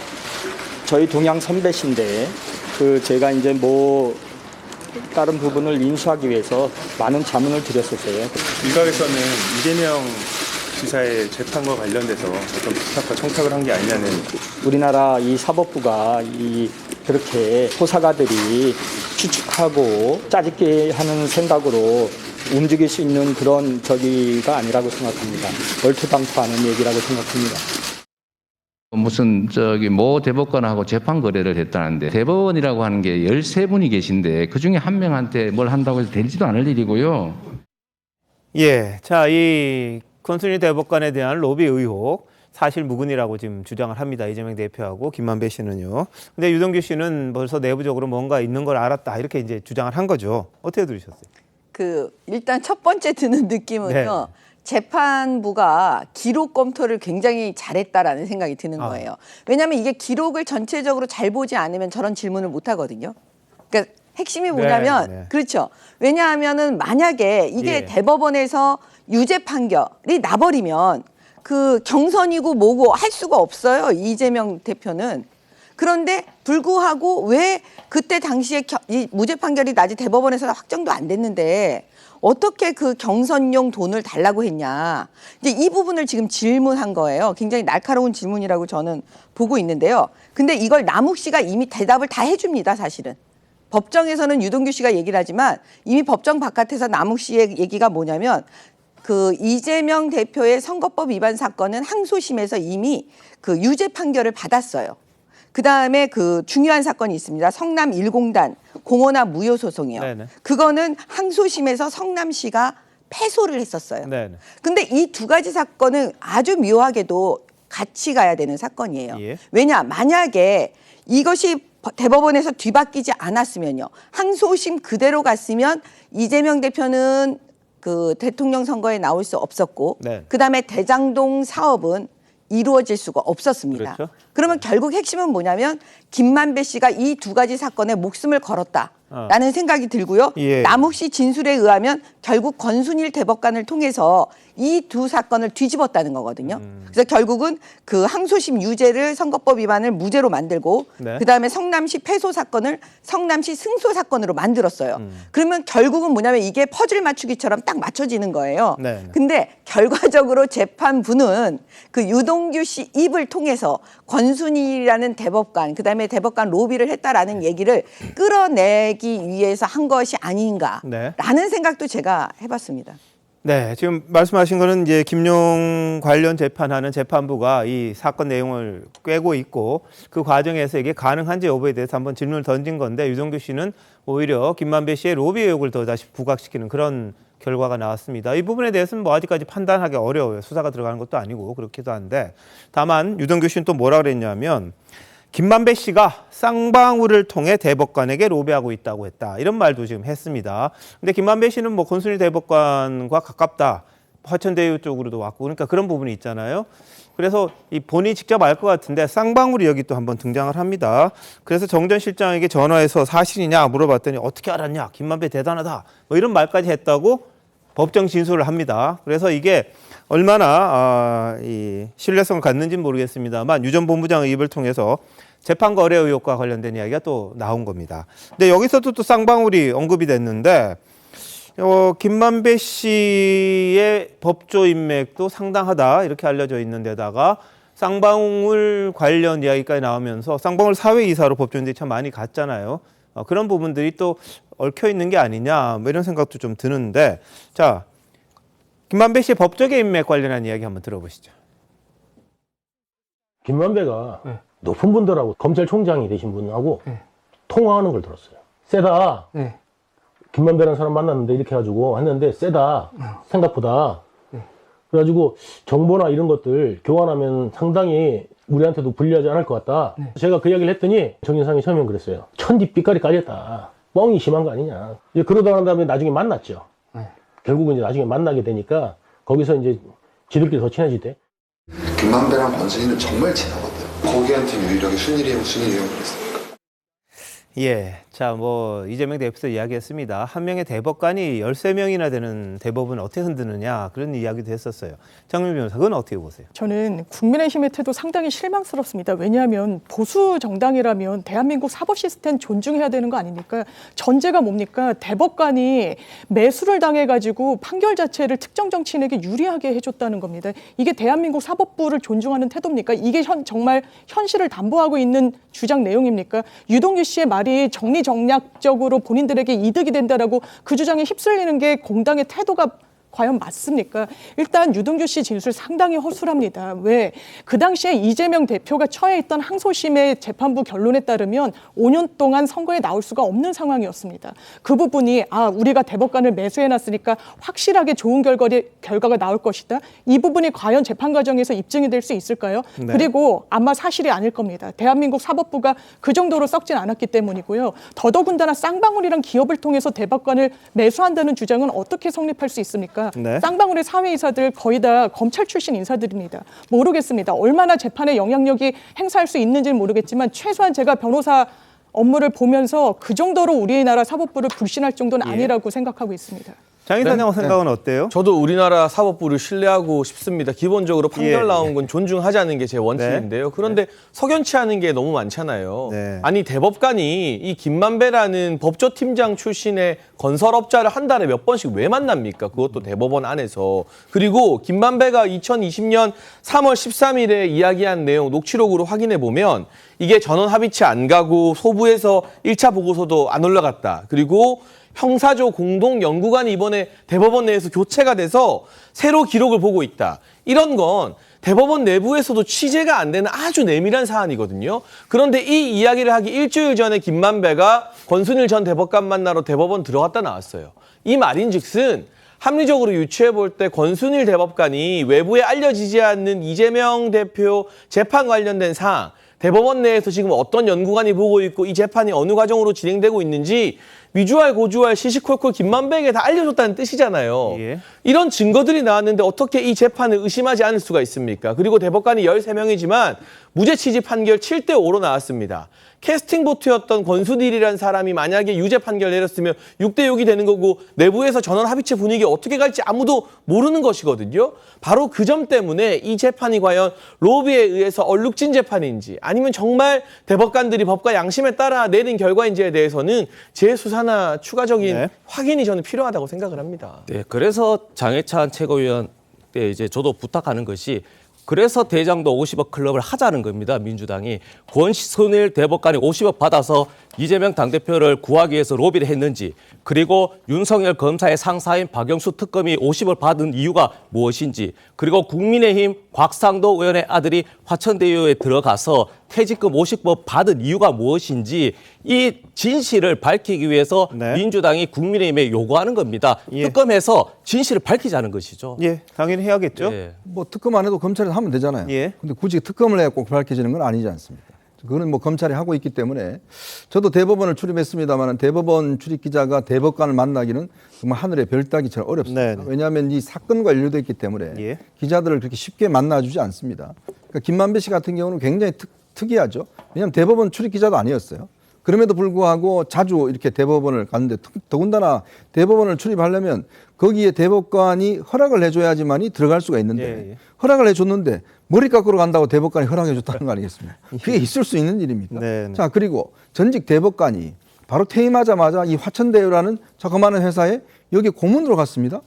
저희 동양 선배신데 제가 이제 뭐 다른 부분을 인수하기 위해서 많은 자문을 드렸었어요. 일각에서는 이재명 지사의 재판과 관련돼서 어떤 부탁과 청탁을 한 게 아니냐는. 우리나라 이 사법부가 그렇게 호사가들이 추측하고 짜집게 하는 생각으로 움직일 수 있는 그런 저기가 아니라고 생각합니다. 얼토당토하는 얘기라고 생각합니다. 무슨 모 대법관하고 재판 거래를 했다는데 대법원이라고 하는 게 13분이 계신데 그중에 한 명한테 뭘 한다고 해서 되지도 않을 일이고요. 자, 이 권순일 대법관에 대한 로비 의혹 사실 무근이라고 지금 주장을 합니다. 이재명 대표하고 김만배 씨는요. 근데 유동규 씨는 벌써 내부적으로 뭔가 있는 걸 알았다 이렇게 이제 주장을 한 거죠. 어떻게 들으셨어요? 일단 첫 번째 드는 느낌은요. 재판부가 기록 검토를 굉장히 잘했다라는 생각이 드는 거예요. 왜냐하면 이게 기록을 전체적으로 잘 보지 않으면 저런 질문을 못 하거든요. 그러니까 핵심이 뭐냐면 그렇죠. 왜냐하면은 만약에 이게 대법원에서 유죄 판결이 나버리면 그 경선이고 뭐고 할 수가 없어요. 이재명 대표는. 그런데 불구하고 왜 그때 당시에 이 무죄 판결이 나지 대법원에서 확정도 안 됐는데 어떻게 그 경선용 돈을 달라고 했냐. 이제 이 부분을 지금 질문한 거예요. 굉장히 날카로운 질문이라고 저는 보고 있는데요. 근데 이걸 남욱 씨가 이미 대답을 다 해줍니다, 사실은. 법정에서는 유동규 씨가 얘기를 하지만 이미 법정 바깥에서 남욱 씨의 얘기가 뭐냐면 그 이재명 대표의 선거법 위반 사건은 항소심에서 이미 그 유죄 판결을 받았어요. 그 다음에 그 중요한 사건이 있습니다. 성남 1공단 공원화 무효 소송이요. 그거는 항소심에서 성남시가 패소를 했었어요. 근데 이 두 가지 사건은 아주 묘하게도 같이 가야 되는 사건이에요. 왜냐? 만약에 이것이 대법원에서 뒤바뀌지 않았으면요. 항소심 그대로 갔으면 이재명 대표는 그 대통령 선거에 나올 수 없었고 그다음에 대장동 사업은 이루어질 수가 없었습니다. 그러면 결국 핵심은 뭐냐면 김만배 씨가 이 두 가지 사건에 목숨을 걸었다라는 생각이 들고요. 남욱 씨 진술에 의하면 결국 권순일 대법관을 통해서 이 두 사건을 뒤집었다는 거거든요. 그래서 결국은 그 항소심 유죄를 선거법 위반을 무죄로 만들고 그다음에 성남시 패소 사건을 성남시 승소 사건으로 만들었어요. 그러면 결국은 뭐냐면 이게 퍼즐 맞추기처럼 딱 맞춰지는 거예요. 근데 결과적으로 재판부는 그 유동규 씨 입을 통해서 권순일이라는 대법관 그다음에 대법관 로비를 했다라는 얘기를 끌어내기 위해서 한 것이 아닌가라는 생각도 제가 해봤습니다. 네, 지금 말씀하신 거는 이제 김용 관련 재판하는 재판부가 이 사건 내용을 꿰고 있고 그 과정에서 이게 가능한지 여부에 대해서 한번 질문을 던진 건데 유동규 씨는 오히려 김만배 씨의 로비 의혹을 더 다시 부각시키는 그런 결과가 나왔습니다. 이 부분에 대해서는 뭐 아직까지 판단하기 어려워요. 수사가 들어가는 것도 아니고 그렇기도 한데 다만 유동규 씨는 또 뭐라 그랬냐면 김만배 씨가 쌍방울을 통해 대법관에게 로비하고 있다고 했다. 이런 말도 지금 했습니다. 근데 김만배 씨는 뭐 권순일 대법관과 가깝다. 화천대유 쪽으로도 왔고 그러니까 그런 부분이 있잖아요. 그래서 이 본인이 직접 알 것 같은데 쌍방울이 여기 또 한번 등장을 합니다. 그래서 정 전 실장에게 전화해서 사실이냐 물어봤더니 어떻게 알았냐. 김만배 대단하다. 뭐 이런 말까지 했다고 법정 진술을 합니다. 그래서 이게 얼마나 이 신뢰성을 갖는지는 모르겠습니다만 유 전 본부장의 입을 통해서 재판 거래 의혹과 관련된 이야기가 또 나온 겁니다. 근데 여기서도 또 쌍방울이 언급이 됐는데 김만배 씨의 법조 인맥도 상당하다 이렇게 알려져 있는 데다가 쌍방울 관련 이야기까지 나오면서 쌍방울 사회이사로 법조인들이 참 많이 갔잖아요. 그런 부분들이 또 얽혀 있는 게 아니냐 뭐 이런 생각도 좀 드는데 자 김만배 씨의 법조계 인맥 관련한 이야기 한번 들어보시죠. 김만배가 높은 분들하고 검찰총장이 되신 분하고 통화하는 걸 들었어요. 세다. 김만배라는 사람 만났는데 이렇게 해가지고 했는데 세다. 생각보다. 그래가지고 정보나 이런 것들 교환하면 상당히 우리한테도 불리하지 않을 것 같다. 제가 그 이야기를 했더니 정진상이 처음엔 그랬어요. 천지 삐까리 깔렸다. 뻥이 심한 거 아니냐. 이제 그러다 난 다음에 나중에 만났죠. 결국은 이제 나중에 만나게 되니까 거기서 이제 지들끼리 더 친해지대. 김만배랑 권순일은 정말 친하거든. 거기한테는 유일하게 순일이 형 그랬습니까? 예. 자, 뭐 이재명 대표도 이야기했습니다. 한 명의 대법관이 13명이나 되는 대법은 어떻게 흔드느냐 그런 이야기도 했었어요. 장윤 변호사, 그건 어떻게 보세요? 저는 국민의힘의 태도 상당히 실망스럽습니다. 왜냐하면 보수 정당이라면 대한민국 사법 시스템 존중해야 되는 거 아닙니까? 전제가 뭡니까? 대법관이 매수를 당해가지고 판결 자체를 특정 정치인에게 유리하게 해줬다는 겁니다. 이게 대한민국 사법부를 존중하는 태도입니까? 이게 정말 현실을 담보하고 있는 주장 내용입니까? 유동규 씨의 말이 정리정략적으로 본인들에게 이득이 된다라고 그 주장에 휩쓸리는 게 공당의 태도가 과연 맞습니까? 일단 유동규 씨 진술 상당히 허술합니다. 왜? 그 당시에 이재명 대표가 처해 있던 항소심의 재판부 결론에 따르면 5년 동안 선거에 나올 수가 없는 상황이었습니다. 그 부분이 우리가 대법관을 매수해놨으니까 확실하게 좋은 결과가 나올 것이다. 이 부분이 과연 재판 과정에서 입증이 될 수 있을까요? 네. 그리고 아마 사실이 아닐 겁니다. 대한민국 사법부가 그 정도로 썩진 않았기 때문이고요. 더더군다나 쌍방울이란 기업을 통해서 대법관을 매수한다는 주장은 어떻게 성립할 수 있습니까? 있습니다. 네. 쌍방울의 사회이사들 거의 다 검찰 출신 인사들입니다. 모르겠습니다. 얼마나 재판에 영향력이 행사할 수 있는지는 모르겠지만 최소한 제가 변호사 업무를 보면서 그 정도로 우리나라 사법부를 불신할 정도는 아니라고 생각하고 있습니다. 장인사장 생각은 어때요? 저도 우리나라 사법부를 신뢰하고 싶습니다. 기본적으로 판결 나온 건 존중하자는 게 제 원칙인데요. 그런데 석연치 않은 게 너무 많잖아요. 아니 대법관이 이 김만배라는 법조팀장 출신의 건설업자를 한 달에 몇 번씩 왜 만납니까? 그것도 대법원 안에서. 그리고 김만배가 2020년 3월 13일에 이야기한 내용 녹취록으로 확인해 보면 이게 전원 합의체 안 가고 소부에서 1차 보고서도 안 올라갔다. 그리고 형사조 공동연구관이 이번에 대법원 내에서 교체가 돼서 새로 기록을 보고 있다. 이런 건 대법원 내부에서도 취재가 안 되는 아주 내밀한 사안이거든요. 그런데 이 이야기를 하기 일주일 전에 김만배가 권순일 전 대법관 만나러 대법원 들어갔다 나왔어요. 이 말인즉슨 합리적으로 유추해 볼 때 권순일 대법관이 외부에 알려지지 않는 이재명 대표 재판 관련된 사항, 대법원 내에서 지금 어떤 연구관이 보고 있고 이 재판이 어느 과정으로 진행되고 있는지 위주할 고주할 시시콜콜 김만배에게 다 알려줬다는 뜻이잖아요. 이런 증거들이 나왔는데 어떻게 이 재판을 의심하지 않을 수가 있습니까? 그리고 대법관이 13명이지만 무죄 취지 판결 7대5로 나왔습니다. 캐스팅 보트였던 권순일이라는 사람이 만약에 유죄 판결 내렸으면 6대6이 되는 거고 내부에서 전원 합의체 분위기 어떻게 갈지 아무도 모르는 것이거든요. 바로 그 점 때문에 이 재판이 과연 로비에 의해서 얼룩진 재판인지 아니면 정말 대법관들이 법과 양심에 따라 내린 결과인지에 대해서는 재수사나 추가적인 확인이 저는 필요하다고 생각을 합니다. 네, 그래서 장해찬 최고위원 때 이제 저도 부탁하는 것이 그래서 대장도 50억 클럽을 하자는 겁니다. 민주당이. 권순일 대법관이 50억 받아서 이재명 당대표를 구하기 위해서 로비를 했는지 그리고 윤석열 검사의 상사인 박영수 특검이 50억 받은 이유가 무엇인지 그리고 국민의힘 곽상도 의원의 아들이 화천대유에 들어가서 퇴직금 50억 받은 이유가 무엇인지 이 진실을 밝히기 위해서 민주당이 국민의힘에 요구하는 겁니다. 특검에서 진실을 밝히자는 것이죠. 예, 당연히 해야겠죠. 뭐 특검 안 해도 검찰이 하면 되잖아요. 근데 굳이 특검을 해야 꼭 밝혀지는 건 아니지 않습니까? 그거는 뭐 검찰이 하고 있기 때문에 저도 대법원을 출입했습니다만 대법원 출입 기자가 대법관을 만나기는 정말 하늘의 별 따기처럼 어렵습니다. 왜냐하면 이 사건과 연루되어 있기 때문에 기자들을 그렇게 쉽게 만나주지 않습니다. 그러니까 김만배 씨 같은 경우는 굉장히 특이하죠. 왜냐하면 대법원 출입 기자도 아니었어요. 그럼에도 불구하고 자주 이렇게 대법원을 갔는데 더군다나 대법원을 출입하려면 거기에 대법관이 허락을 해줘야지만이 들어갈 수가 있는데 허락을 해줬는데 머리 깎으러 간다고 대법관이 허락해줬다는 거 아니겠습니까? 그게 있을 수 있는 일입니까? 자, 그리고 전직 대법관이 바로 퇴임하자마자 이 화천대유라는 자그마한 회사에 여기 고문으로 갔습니다.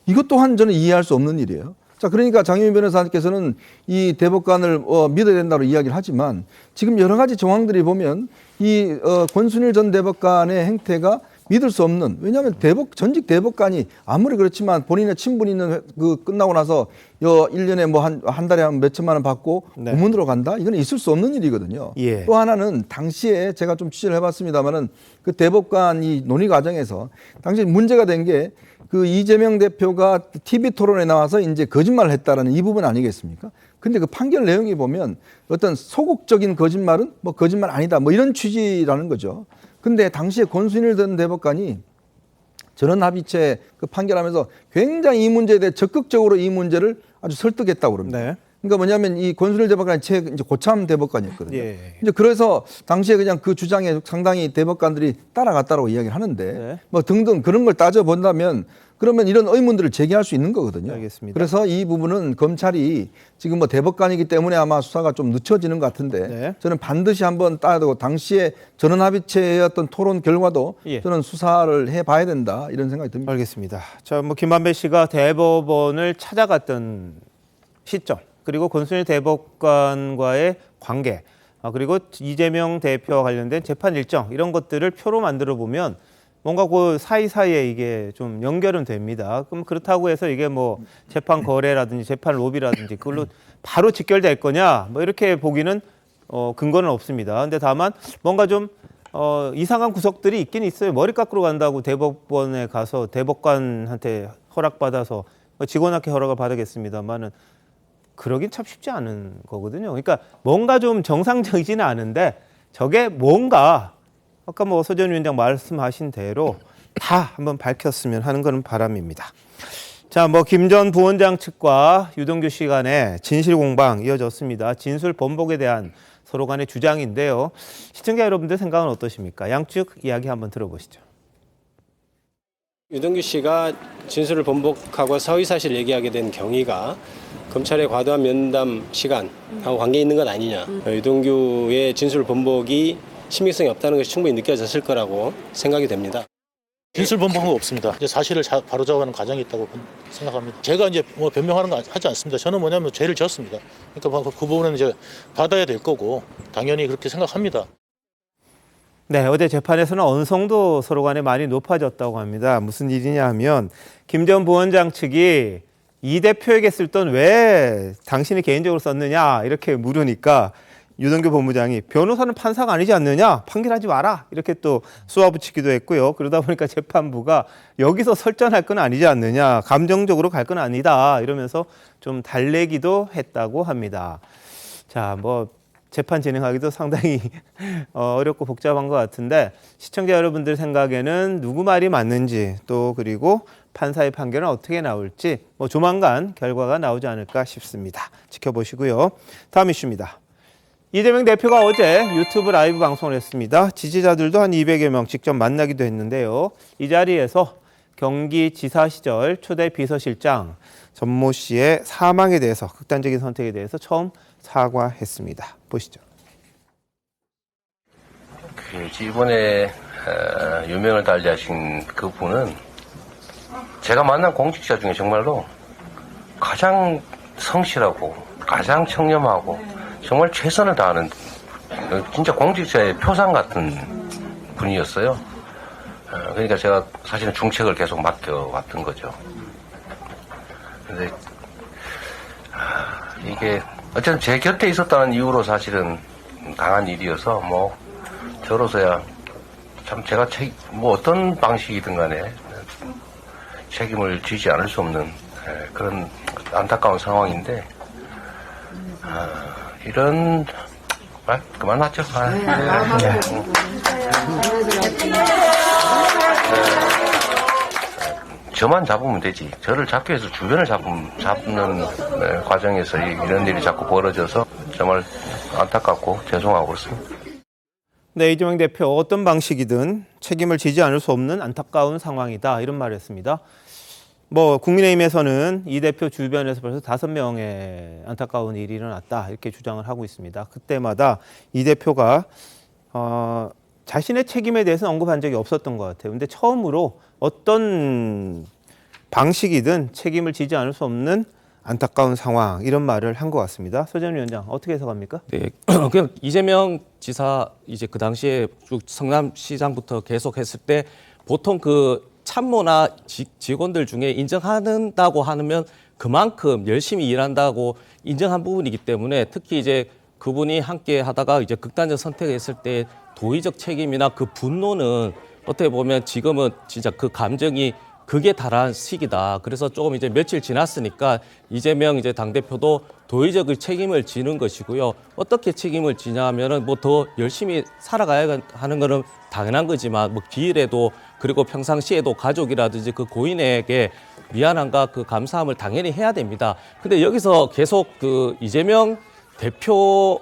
이것 또한 저는 이해할 수 없는 일이에요. 자, 그러니까 장윤희 변호사님께서는 이 대법관을 믿어야 된다고 이야기를 하지만 지금 여러 가지 정황들이 보면 이 권순일 전 대법관의 행태가 믿을 수 없는, 왜냐하면 전직 대법관이 아무리 그렇지만 본인의 친분 있는 끝나고 나서 1년에 뭐 한 달에 한 몇천만 원 받고 고문으로 간다? 이건 있을 수 없는 일이거든요. 또 하나는 당시에 제가 좀 취재를 해봤습니다만은 그 대법관 이 논의 과정에서 당시 문제가 된 게 그 이재명 대표가 TV 토론에 나와서 이제 거짓말을 했다라는 이 부분 아니겠습니까? 근데 그 판결 내용이 보면 어떤 소극적인 거짓말은 뭐 거짓말 아니다 뭐 이런 취지라는 거죠. 근데 당시에 권순일 전 대법관이 전원 합의체 그 판결하면서 굉장히 이 문제에 대해 적극적으로 이 문제를 아주 설득했다고 그럽니다. 그러니까 뭐냐면 이 권순일 대법관이 이제 고참 대법관이었거든요. 이제 그래서 당시에 그냥 그 주장에 상당히 대법관들이 따라갔다라고 이야기를 하는데 뭐 등등 그런 걸 따져 본다면 그러면 이런 의문들을 제기할 수 있는 거거든요. 그래서 이 부분은 검찰이 지금 뭐 대법관이기 때문에 아마 수사가 좀 늦춰지는 것 같은데 저는 반드시 한번 따야되고 당시에 전원합의체의 어떤 토론 결과도 저는 수사를 해봐야 된다 이런 생각이 듭니다. 알겠습니다. 자, 뭐 김만배 씨가 대법원을 찾아갔던 시점 그리고 권순일 대법관과의 관계 그리고 이재명 대표와 관련된 재판 일정 이런 것들을 표로 만들어 보면 뭔가 그 사이사이에 이게 좀 연결은 됩니다. 그럼 그렇다고 해서 이게 뭐 재판 거래라든지 재판 로비라든지 그걸로 바로 직결될 거냐 뭐 이렇게 보기는 근거는 없습니다. 근데 다만 뭔가 좀 이상한 구석들이 있긴 있어요. 머리 깎으러 간다고 대법원에 가서 대법관한테 허락받아서 직원한테 허락을 받겠습니다만은 그러긴 참 쉽지 않은 거거든요. 그러니까 뭔가 좀 정상적이지는 않은데 저게 뭔가 아까 뭐 서 전 위원장 말씀하신 대로 다 한번 밝혔으면 하는 거는 바람입니다. 자, 김 전 부원장 측과 유동규 씨 간의 진실 공방 이어졌습니다. 진술 번복에 대한 서로 간의 주장인데요. 시청자 여러분들 생각은 어떠십니까? 양측 이야기 한번 들어보시죠. 유동규 씨가 진술을 번복하고 사의사실 얘기하게 된 경위가 검찰의 과도한 면담 시간하고 관계 있는 것 아니냐. 유동규의 진술 번복이 신빙성이 없다는 것이 충분히 느껴졌을 거라고 생각이 됩니다. 진술 번복은 없습니다. 이제 사실을 바로잡아가는 과정이 있다고 생각합니다. 제가 이제 변명하는 거 하지 않습니다. 저는 뭐냐면 죄를 지었습니다. 그러니까 그 부분은 이제 받아야 될 거고 당연히 그렇게 생각합니다. 네, 어제 재판에서는 언성도 서로 간에 많이 높아졌다고 합니다. 무슨 일이냐 하면 김 전 부원장 측이 이 대표에게 쓸 돈 왜 당신이 개인적으로 썼느냐 이렇게 물으니까 유동규 법무장이 변호사는 판사가 아니지 않느냐, 판결하지 마라 이렇게 또 쏘아붙이기도 했고요. 그러다 보니까 재판부가 여기서 설전할 건 아니지 않느냐, 감정적으로 갈 건 아니다 이러면서 좀 달래기도 했다고 합니다. 자, 재판 진행하기도 상당히 어렵고 복잡한 것 같은데 시청자 여러분들 생각에는 누구 말이 맞는지 또 그리고 판사의 판결은 어떻게 나올지 조만간 결과가 나오지 않을까 싶습니다. 지켜보시고요. 다음 이슈입니다. 이재명 대표가 어제 유튜브 라이브 방송을 했습니다. 지지자들도 한 200여 명 직접 만나기도 했는데요. 이 자리에서 경기지사 시절 초대 비서실장 전모 씨의 사망에 대해서 극단적인 선택에 대해서 처음 사과했습니다. 보시죠. 이번에 유명을 달리하신 그 분은 제가 만난 공직자 중에 정말로 가장 성실하고 가장 청렴하고 정말 최선을 다하는 진짜 공직자의 표상 같은 분이었어요. 그러니까 제가 사실은 중책을 계속 맡겨왔던 거죠. 근데 이게 어쨌든 제 곁에 있었다는 이유로 사실은 당한 일이어서 저로서야 참 제가 어떤 방식이든 간에 책임을 지지 않을 수 없는 그런 안타까운 상황인데 이런 그만하죠. 저만 잡으면 되지. 저를 잡기 위해서 주변을 잡는 과정에서 이런 일이 자꾸 벌어져서 정말 안타깝고 죄송하고 그렇습니다. 네, 이재명 대표 어떤 방식이든 책임을 지지 않을 수 없는 안타까운 상황이다 이런 말을 했습니다. 국민의힘에서는 이 대표 주변에서 벌써 5명의 안타까운 일이 일어났다 이렇게 주장을 하고 있습니다. 그때마다 이 대표가 자신의 책임에 대해서는 언급한 적이 없었던 것 같아요. 근데 처음으로 어떤 방식이든 책임을 지지 않을 수 없는 안타까운 상황 이런 말을 한 것 같습니다. 서재원 위원장 어떻게 해석합니까? 네, 그냥 이재명 지사 이제 그 당시에 쭉 성남시장부터 계속했을 때 보통 그 참모나 직원들 중에 인정한다고 하면 그만큼 열심히 일한다고 인정한 부분이기 때문에 특히 이제 그분이 함께 하다가 이제 극단적 선택을 했을 때 도의적 책임이나 그 분노는 어떻게 보면 지금은 진짜 그 감정이 극에 달한 시기다. 그래서 조금 이제 며칠 지났으니까 이재명 이제 당대표도 도의적 책임을 지는 것이고요. 어떻게 책임을 지냐 하면은 더 열심히 살아가야 하는 거는 당연한 거지만 기일에도 그리고 평상시에도 가족이라든지 그 고인에게 미안함과 그 감사함을 당연히 해야 됩니다. 근데 여기서 계속 그 이재명 대표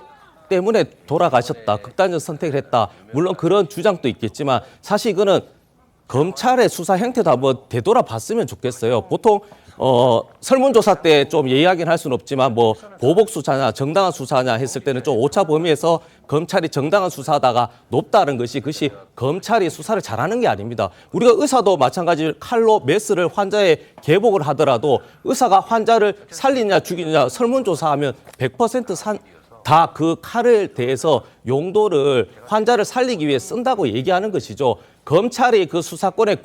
때문에 돌아가셨다. 극단적 선택을 했다. 물론 그런 주장도 있겠지만 사실 이거는 검찰의 수사 형태도 한번 되돌아봤으면 좋겠어요. 보통 설문조사 때 좀 예의하긴 할 수는 없지만 보복 수사냐 정당한 수사냐 했을 때는 좀 오차 범위에서 검찰이 정당한 수사하다가 높다는 그것이 검찰이 수사를 잘하는 게 아닙니다. 우리가 의사도 마찬가지로 칼로 메스를 환자에 개복을 하더라도 의사가 환자를 살리냐 죽이냐 설문조사하면 100% 다 그 칼에 대해서 용도를 환자를 살리기 위해 쓴다고 얘기하는 것이죠. 검찰이 그 수사권의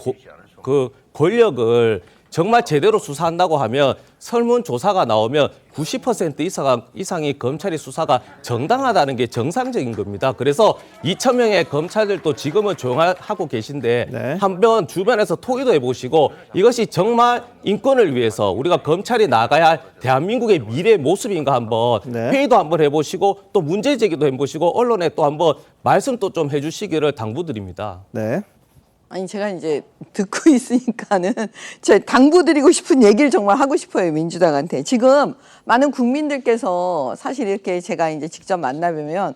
그 권력을 정말 제대로 수사한다고 하면 설문조사가 나오면 90% 이상이 검찰의 수사가 정당하다는 게 정상적인 겁니다. 그래서 2,000명의 검찰들도 지금은 조용하고 계신데 한번 주변에서 토의도 해보시고 이것이 정말 인권을 위해서 우리가 검찰이 나가야 할 대한민국의 미래 모습인가 한번 회의도 한번 해보시고 또 문제 제기도 해보시고 언론에 또 한번 말씀도 좀 해주시기를 당부드립니다. 네. 아니 제가 이제 듣고 있으니까는 제 당부드리고 싶은 얘기를 정말 하고 싶어요, 민주당한테. 지금 많은 국민들께서 사실 이렇게 제가 이제 직접 만나뵈면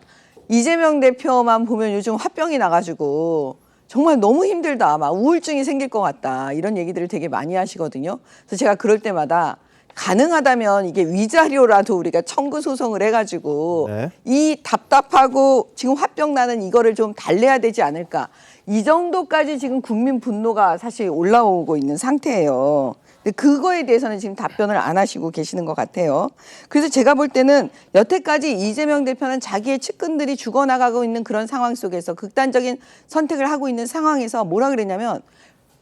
이재명 대표만 보면 요즘 화병이 나가지고 정말 너무 힘들다, 막 우울증이 생길 것 같다, 이런 얘기들을 되게 많이 하시거든요. 그래서 제가 그럴 때마다 가능하다면 이게 위자료라도 우리가 청구 소송을 해가지고 이 답답하고 지금 화병 나는 이거를 좀 달래야 되지 않을까. 이 정도까지 지금 국민 분노가 사실 올라오고 있는 상태예요. 근데 그거에 대해서는 지금 답변을 안 하시고 계시는 것 같아요. 그래서 제가 볼 때는 여태까지 이재명 대표는 자기의 측근들이 죽어나가고 있는 그런 상황 속에서 극단적인 선택을 하고 있는 상황에서 뭐라 그랬냐면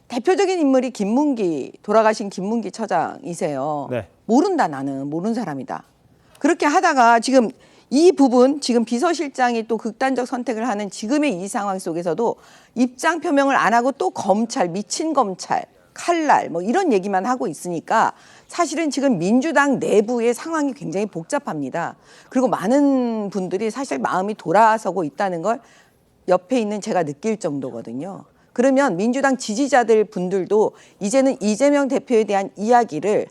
대표적인 인물이 돌아가신 김문기 처장이세요. 네. 모른다, 나는 모르는 사람이다. 그렇게 하다가 지금 이 부분, 지금 비서실장이 또 극단적 선택을 하는 지금의 이 상황 속에서도 입장 표명을 안 하고 또 검찰, 미친 검찰, 칼날 뭐 이런 얘기만 하고 있으니까 사실은 지금 민주당 내부의 상황이 굉장히 복잡합니다. 그리고 많은 분들이 사실 마음이 돌아서고 있다는 걸 옆에 있는 제가 느낄 정도거든요. 그러면 민주당 지지자들 분들도 이제는 이재명 대표에 대한 이야기를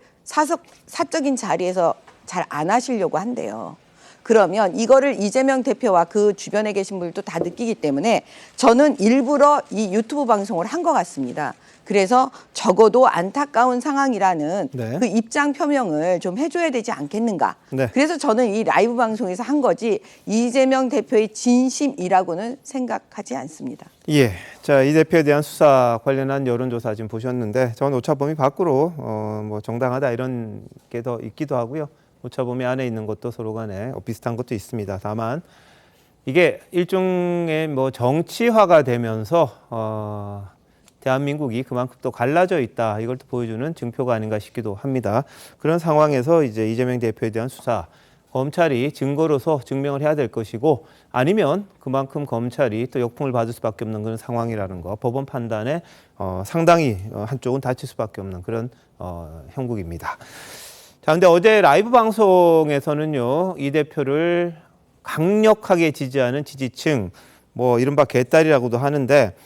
사적인 자리에서 잘 안 하시려고 한대요. 그러면 이거를 이재명 대표와 그 주변에 계신 분들도 다 느끼기 때문에 저는 일부러 이 유튜브 방송을 한 것 같습니다. 그래서 적어도 안타까운 상황이라는 그 입장 표명을 좀 해줘야 되지 않겠는가. 그래서 저는 이 라이브 방송에서 한 거지 이재명 대표의 진심이라고는 생각하지 않습니다. 예. 자, 이 대표에 대한 수사 관련한 여론조사 지금 보셨는데 전 오차범위 밖으로 뭐 정당하다 이런 게 더 있기도 하고요. 오차범위 안에 있는 것도 서로 간에 비슷한 것도 있습니다. 다만 이게 일종의 뭐 정치화가 되면서 대한민국이 그만큼 또 갈라져 있다, 이걸 또 보여주는 증표가 아닌가 싶기도 합니다. 그런 상황에서 이제 이재명 대표에 대한 수사, 검찰이 증거로서 증명을 해야 될 것이고 아니면 그만큼 검찰이 또 역풍을 받을 수밖에 없는 그런 상황이라는 거, 법원 판단에 상당히 한쪽은 다칠 수밖에 없는 그런 형국입니다. 자, 근데 어제 라이브 방송에서는요, 이 대표를 강력하게 지지하는 지지층, 뭐 이른바 개딸이라고도 하는데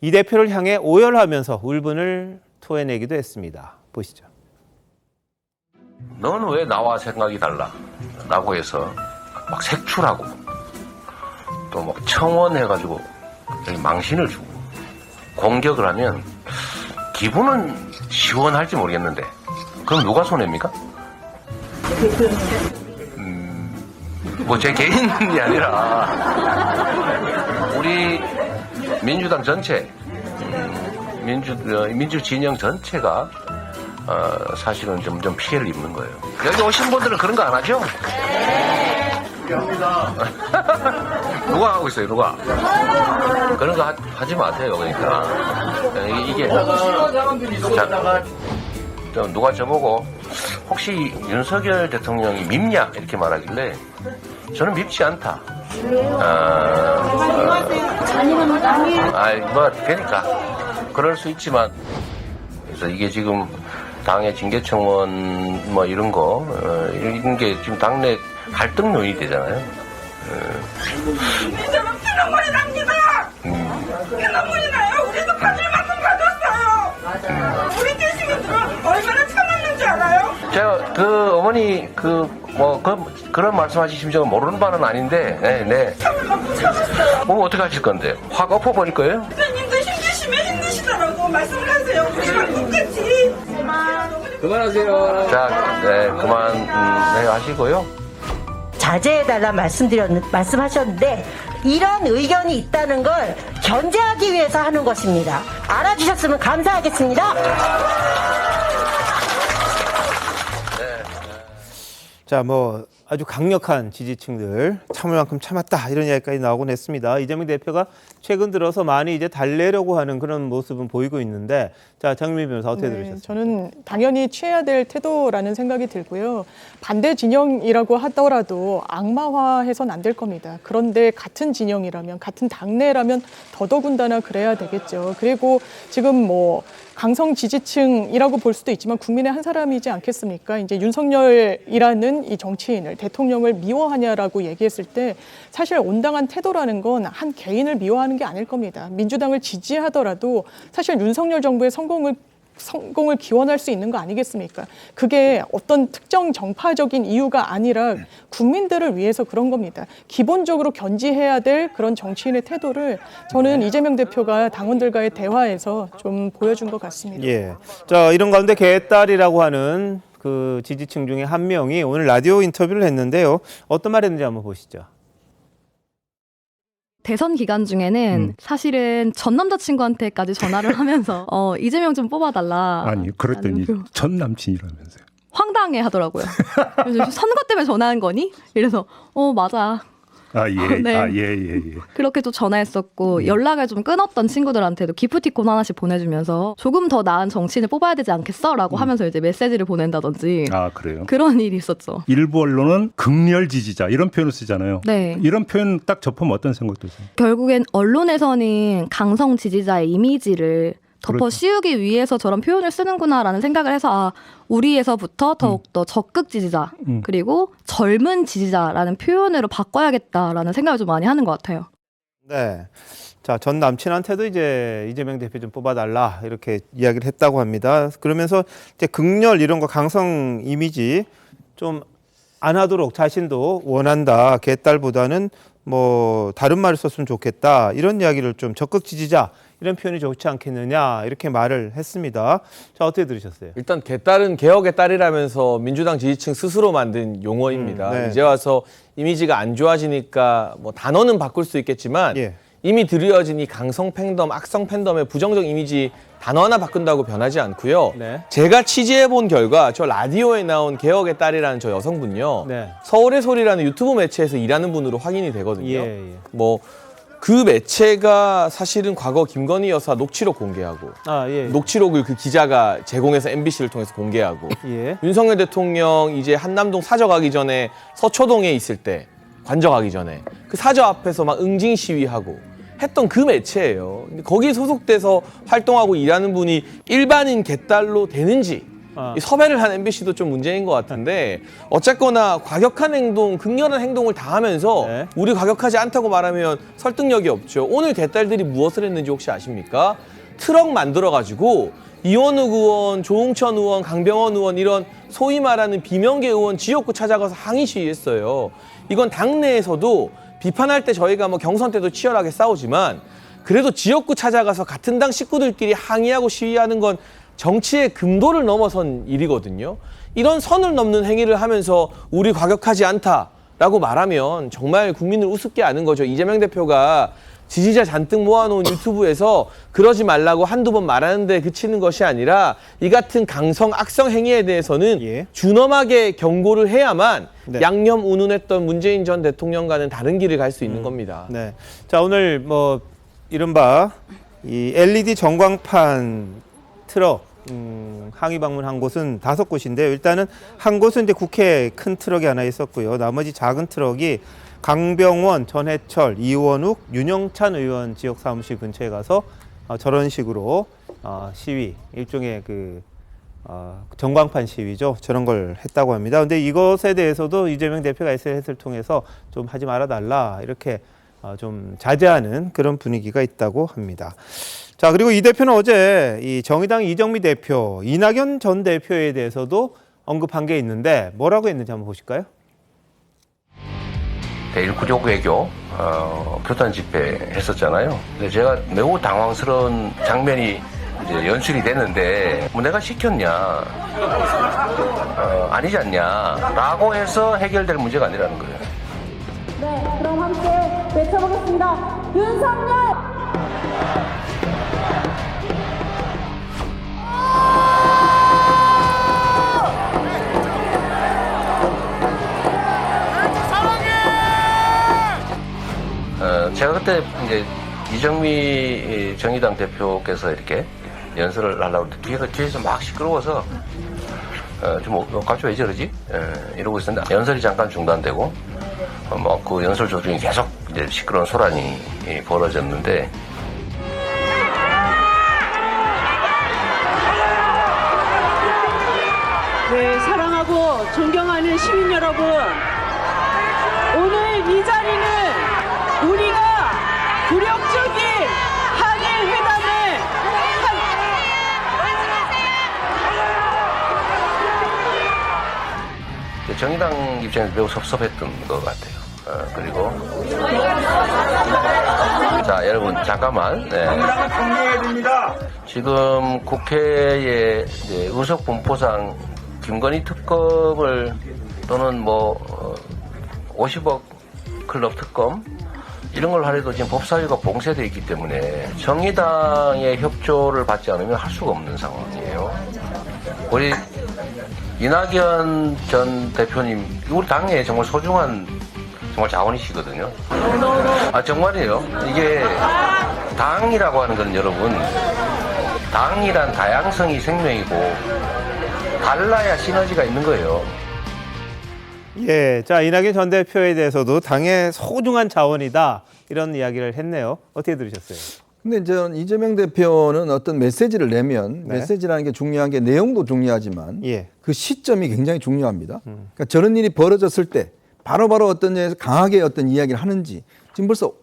이 대표를 향해 오열하면서 울분을 토해내기도 했습니다. 보시죠. 너는 왜 나와 생각이 달라? 라고 해서 막 색출하고 또 막 청원해가지고 망신을 주고 공격을 하면 기분은 시원할지 모르겠는데 그럼 누가 손해입니까? 뭐 제 개인이 아니라 우리 민주당 전체, 민주 진영 전체가 사실은 좀 피해를 입는 거예요. 여기 오신 분들은 그런 거 안 하죠? 네. 합니다. 누가 하고 있어요, 누가? 그런 거 하지 마세요, 그러니까. 이게. 자, 누가 저보고 혹시 윤석열 대통령이 밉냐? 이렇게 말하길래 저는 밉지 않다. 그러니까 그럴 수 있지만 그래서 이게 지금 당의 징계청원 뭐 이런 거 이런 게 지금 당내 갈등 요인이 되잖아요. 이제는 피눈물이 납니다. 피눈물이 나요. 우리도 가질 만큼 가졌어요. 우리 대신들은 얼마나 참았는지 알아요? 제가 그 어머니 그런 말씀하시는 적은 모르는 바는 아닌데, 네. 그럼 어떻게 하실 건데? 확 엎어버릴 거예요? 대표님도 힘드시면 힘드시더라고 말씀을 하세요. 우리랑 똑같이. 그만하세요. 자, 네, 하시고요. 자제해달라 말씀하셨는데 이런 의견이 있다는 걸 견제하기 위해서 하는 것입니다. 알아주셨으면 감사하겠습니다. 자, 뭐 아주 강력한 지지층들 참을 만큼 참았다 이런 이야기까지 나오곤 했습니다. 이재명 대표가 최근 들어서 많이 이제 달래려고 하는 그런 모습은 보이고 있는데, 자, 장윤미 변호사 어떻게 들으셨어요? 저는 당연히 취해야 될 태도라는 생각이 들고요. 반대 진영이라고 하더라도 악마화해서는 안 될 겁니다. 그런데 같은 진영이라면, 같은 당내라면 더더군다나 그래야 되겠죠. 그리고 지금 뭐 강성 지지층이라고 볼 수도 있지만 국민의 한 사람이지 않겠습니까? 이제 윤석열이라는 이 정치인을 대통령을 미워하냐라고 얘기했을 때 사실 온당한 태도라는 건 한 개인을 미워하는 게 아닐 겁니다. 민주당을 지지하더라도 사실 윤석열 정부의 성공을 기원할 수 있는 거 아니겠습니까? 그게 어떤 특정 정파적인 이유가 아니라 국민들을 위해서 그런 겁니다. 기본적으로 견지해야 될 그런 정치인의 태도를 저는 이재명 대표가 당원들과의 대화에서 좀 보여준 것 같습니다. 예. 자, 이런 가운데 개딸이라고 하는 그 지지층 중에 한 명이 오늘 라디오 인터뷰를 했는데요. 어떤 말 했는지 한번 보시죠. 대선 기간 중에는 사실은 전 남자친구한테까지 전화를 하면서 이재명 좀 뽑아달라. 아니 그랬더니 전 남친이라면서요. 황당해 하더라고요. 그래서 선거 때문에 전화한 거니? 이래서 맞아. 예. 그렇게 또 전화했었고 연락을 좀 끊었던 친구들한테도 기프티콘 하나씩 보내주면서 조금 더 나은 정치인을 뽑아야 되지 않겠어? 라고 하면서 이제 메시지를 보낸다든지. 그래요? 그런 일이 있었죠. 일부 언론은 극렬 지지자 이런 표현을 쓰잖아요. 네. 이런 표현 딱 접하면 어떤 생각 드세요? 결국엔 언론에서는 강성 지지자의 이미지를 덮어 씌우기 위해서 저런 표현을 쓰는구나라는 생각을 해서 우리에서부터 더욱더 적극 지지자 그리고 젊은 지지자라는 표현으로 바꿔야겠다라는 생각을 좀 많이 하는 것 같아요. 네. 자, 전 남친한테도 이제 이재명 대표 좀 뽑아달라 이렇게 이야기를 했다고 합니다. 그러면서 이제 극렬 이런 거 강성 이미지 좀 안 하도록 자신도 원한다. 개딸보다는 뭐 다른 말을 썼으면 좋겠다. 이런 이야기를 좀 적극 지지자 이런 표현이 좋지 않겠느냐 이렇게 말을 했습니다. 자, 어떻게 들으셨어요? 일단 개딸은 개혁의 딸이라면서 민주당 지지층 스스로 만든 용어입니다. 네. 이제 와서 이미지가 안 좋아지니까 뭐 단어는 바꿀 수 있겠지만 이미 들여진 이 강성 팬덤, 악성 팬덤의 부정적 이미지 단어 하나 바꾼다고 변하지 않고요. 제가 취재해본 결과 저 라디오에 나온 개혁의 딸이라는 저 여성분요. 서울의 소리라는 유튜브 매체에서 일하는 분으로 확인이 되거든요. 뭐 그 매체가 사실은 과거 김건희 여사 녹취록 공개하고 녹취록을 그 기자가 제공해서 MBC를 통해서 공개하고 윤석열 대통령 이제 한남동 사저 가기 전에 서초동에 있을 때 관저 전에 그 사저 앞에서 막 응징 시위하고 했던 그 매체예요. 근데 거기에 소속돼서 활동하고 일하는 분이 일반인 개딸로 되는지 이 섭외를 한 MBC도 좀 문제인 것 같은데 어쨌거나 과격한 행동, 극렬한 행동을 다 하면서 우리 과격하지 않다고 말하면 설득력이 없죠. 오늘 개딸들이 무엇을 했는지 혹시 아십니까? 트럭 만들어가지고 이원욱 의원, 조응천 의원, 강병원 의원 이런 소위 말하는 비명계 의원 지역구 찾아가서 항의 시위했어요. 이건 당내에서도 비판할 때 저희가 뭐 경선 때도 치열하게 싸우지만 그래도 지역구 찾아가서 같은 당 식구들끼리 항의하고 시위하는 건 정치의 금도를 넘어선 일이거든요. 이런 선을 넘는 행위를 하면서 우리 과격하지 않다라고 말하면 정말 국민을 우습게 하는 거죠. 이재명 대표가 지지자 잔뜩 모아놓은 유튜브에서 그러지 말라고 한두 번 말하는데 그치는 것이 아니라 이 같은 강성 악성 행위에 대해서는 준엄하게 경고를 해야만 양념 운운했던 문재인 전 대통령과는 다른 길을 갈 수 있는 겁니다. 네. 자, 오늘 뭐 이른바 이 LED 전광판 트럭 항의 방문한 곳은 5곳인데요. 일단은 한 곳은 이제 국회 큰 트럭이 하나 있었고요. 나머지 작은 트럭이 강병원, 전해철, 이원욱, 윤영찬 의원 지역 사무실 근처에 가서 저런 식으로 시위, 일종의 그 전광판 시위죠. 저런 걸 했다고 합니다. 근데 이것에 대해서도 이재명 대표가 SNS를 통해서 좀 하지 말아달라 이렇게 좀 자제하는 그런 분위기가 있다고 합니다. 자, 그리고 이 대표는 어제 이 정의당 이정미 대표, 이낙연 전 대표에 대해서도 언급한 게 있는데 뭐라고 했는지 한번 보실까요? 대일구족 외교 교단 집회 했었잖아요. 근데 제가 매우 당황스러운 장면이 이제 연출이 됐는데 뭐 내가 시켰냐 아니지 않냐라고 해서 해결될 문제가 아니라는 거예요. 네, 그럼 함께 외쳐보겠습니다. 윤석열! 제가 그때 이제 이정미 정의당 대표께서 이렇게 연설을 하려고 뒤에서 막 시끄러워서 좀 갑자기 왜 저러지? 이러고 있었는데 연설이 잠깐 중단되고 뭐 그 연설 도중에 계속 이제 시끄러운 소란이 벌어졌는데 네, 사랑하고 존경하는 시민 여러분, 이 자리는 우리가 굴욕적인 한일 회담을 정의당 입장에서 매우 섭섭했던 것 같아요. 그리고 자 여러분 잠깐만. 네. 지금 국회에 이제 의석 분포상 김건희 특검을 또는 뭐 50억 클럽 특검 이런 걸 하려도 지금 법사위가 봉쇄되어 있기 때문에 정의당의 협조를 받지 않으면 할 수가 없는 상황이에요. 우리 이낙연 전 대표님 우리 당에 정말 소중한 정말 자원이시거든요. 아 정말이에요. 이게 당이라고 하는 건 여러분 당이란 다양성이 생명이고 달라야 시너지가 있는 거예요. 예, 자 이낙연 전 대표에 대해서도 당의 소중한 자원이다 이런 이야기를 했네요. 어떻게 들으셨어요? 근데 이제 이재명 대표는 어떤 메시지를 내면 네. 메시지라는 게 중요한 게 내용도 중요하지만 예. 그 시점이 굉장히 중요합니다. 그러니까 저런 일이 벌어졌을 때 바로바로 어떤 데에서 강하게 어떤 이야기를 하는지 지금 벌써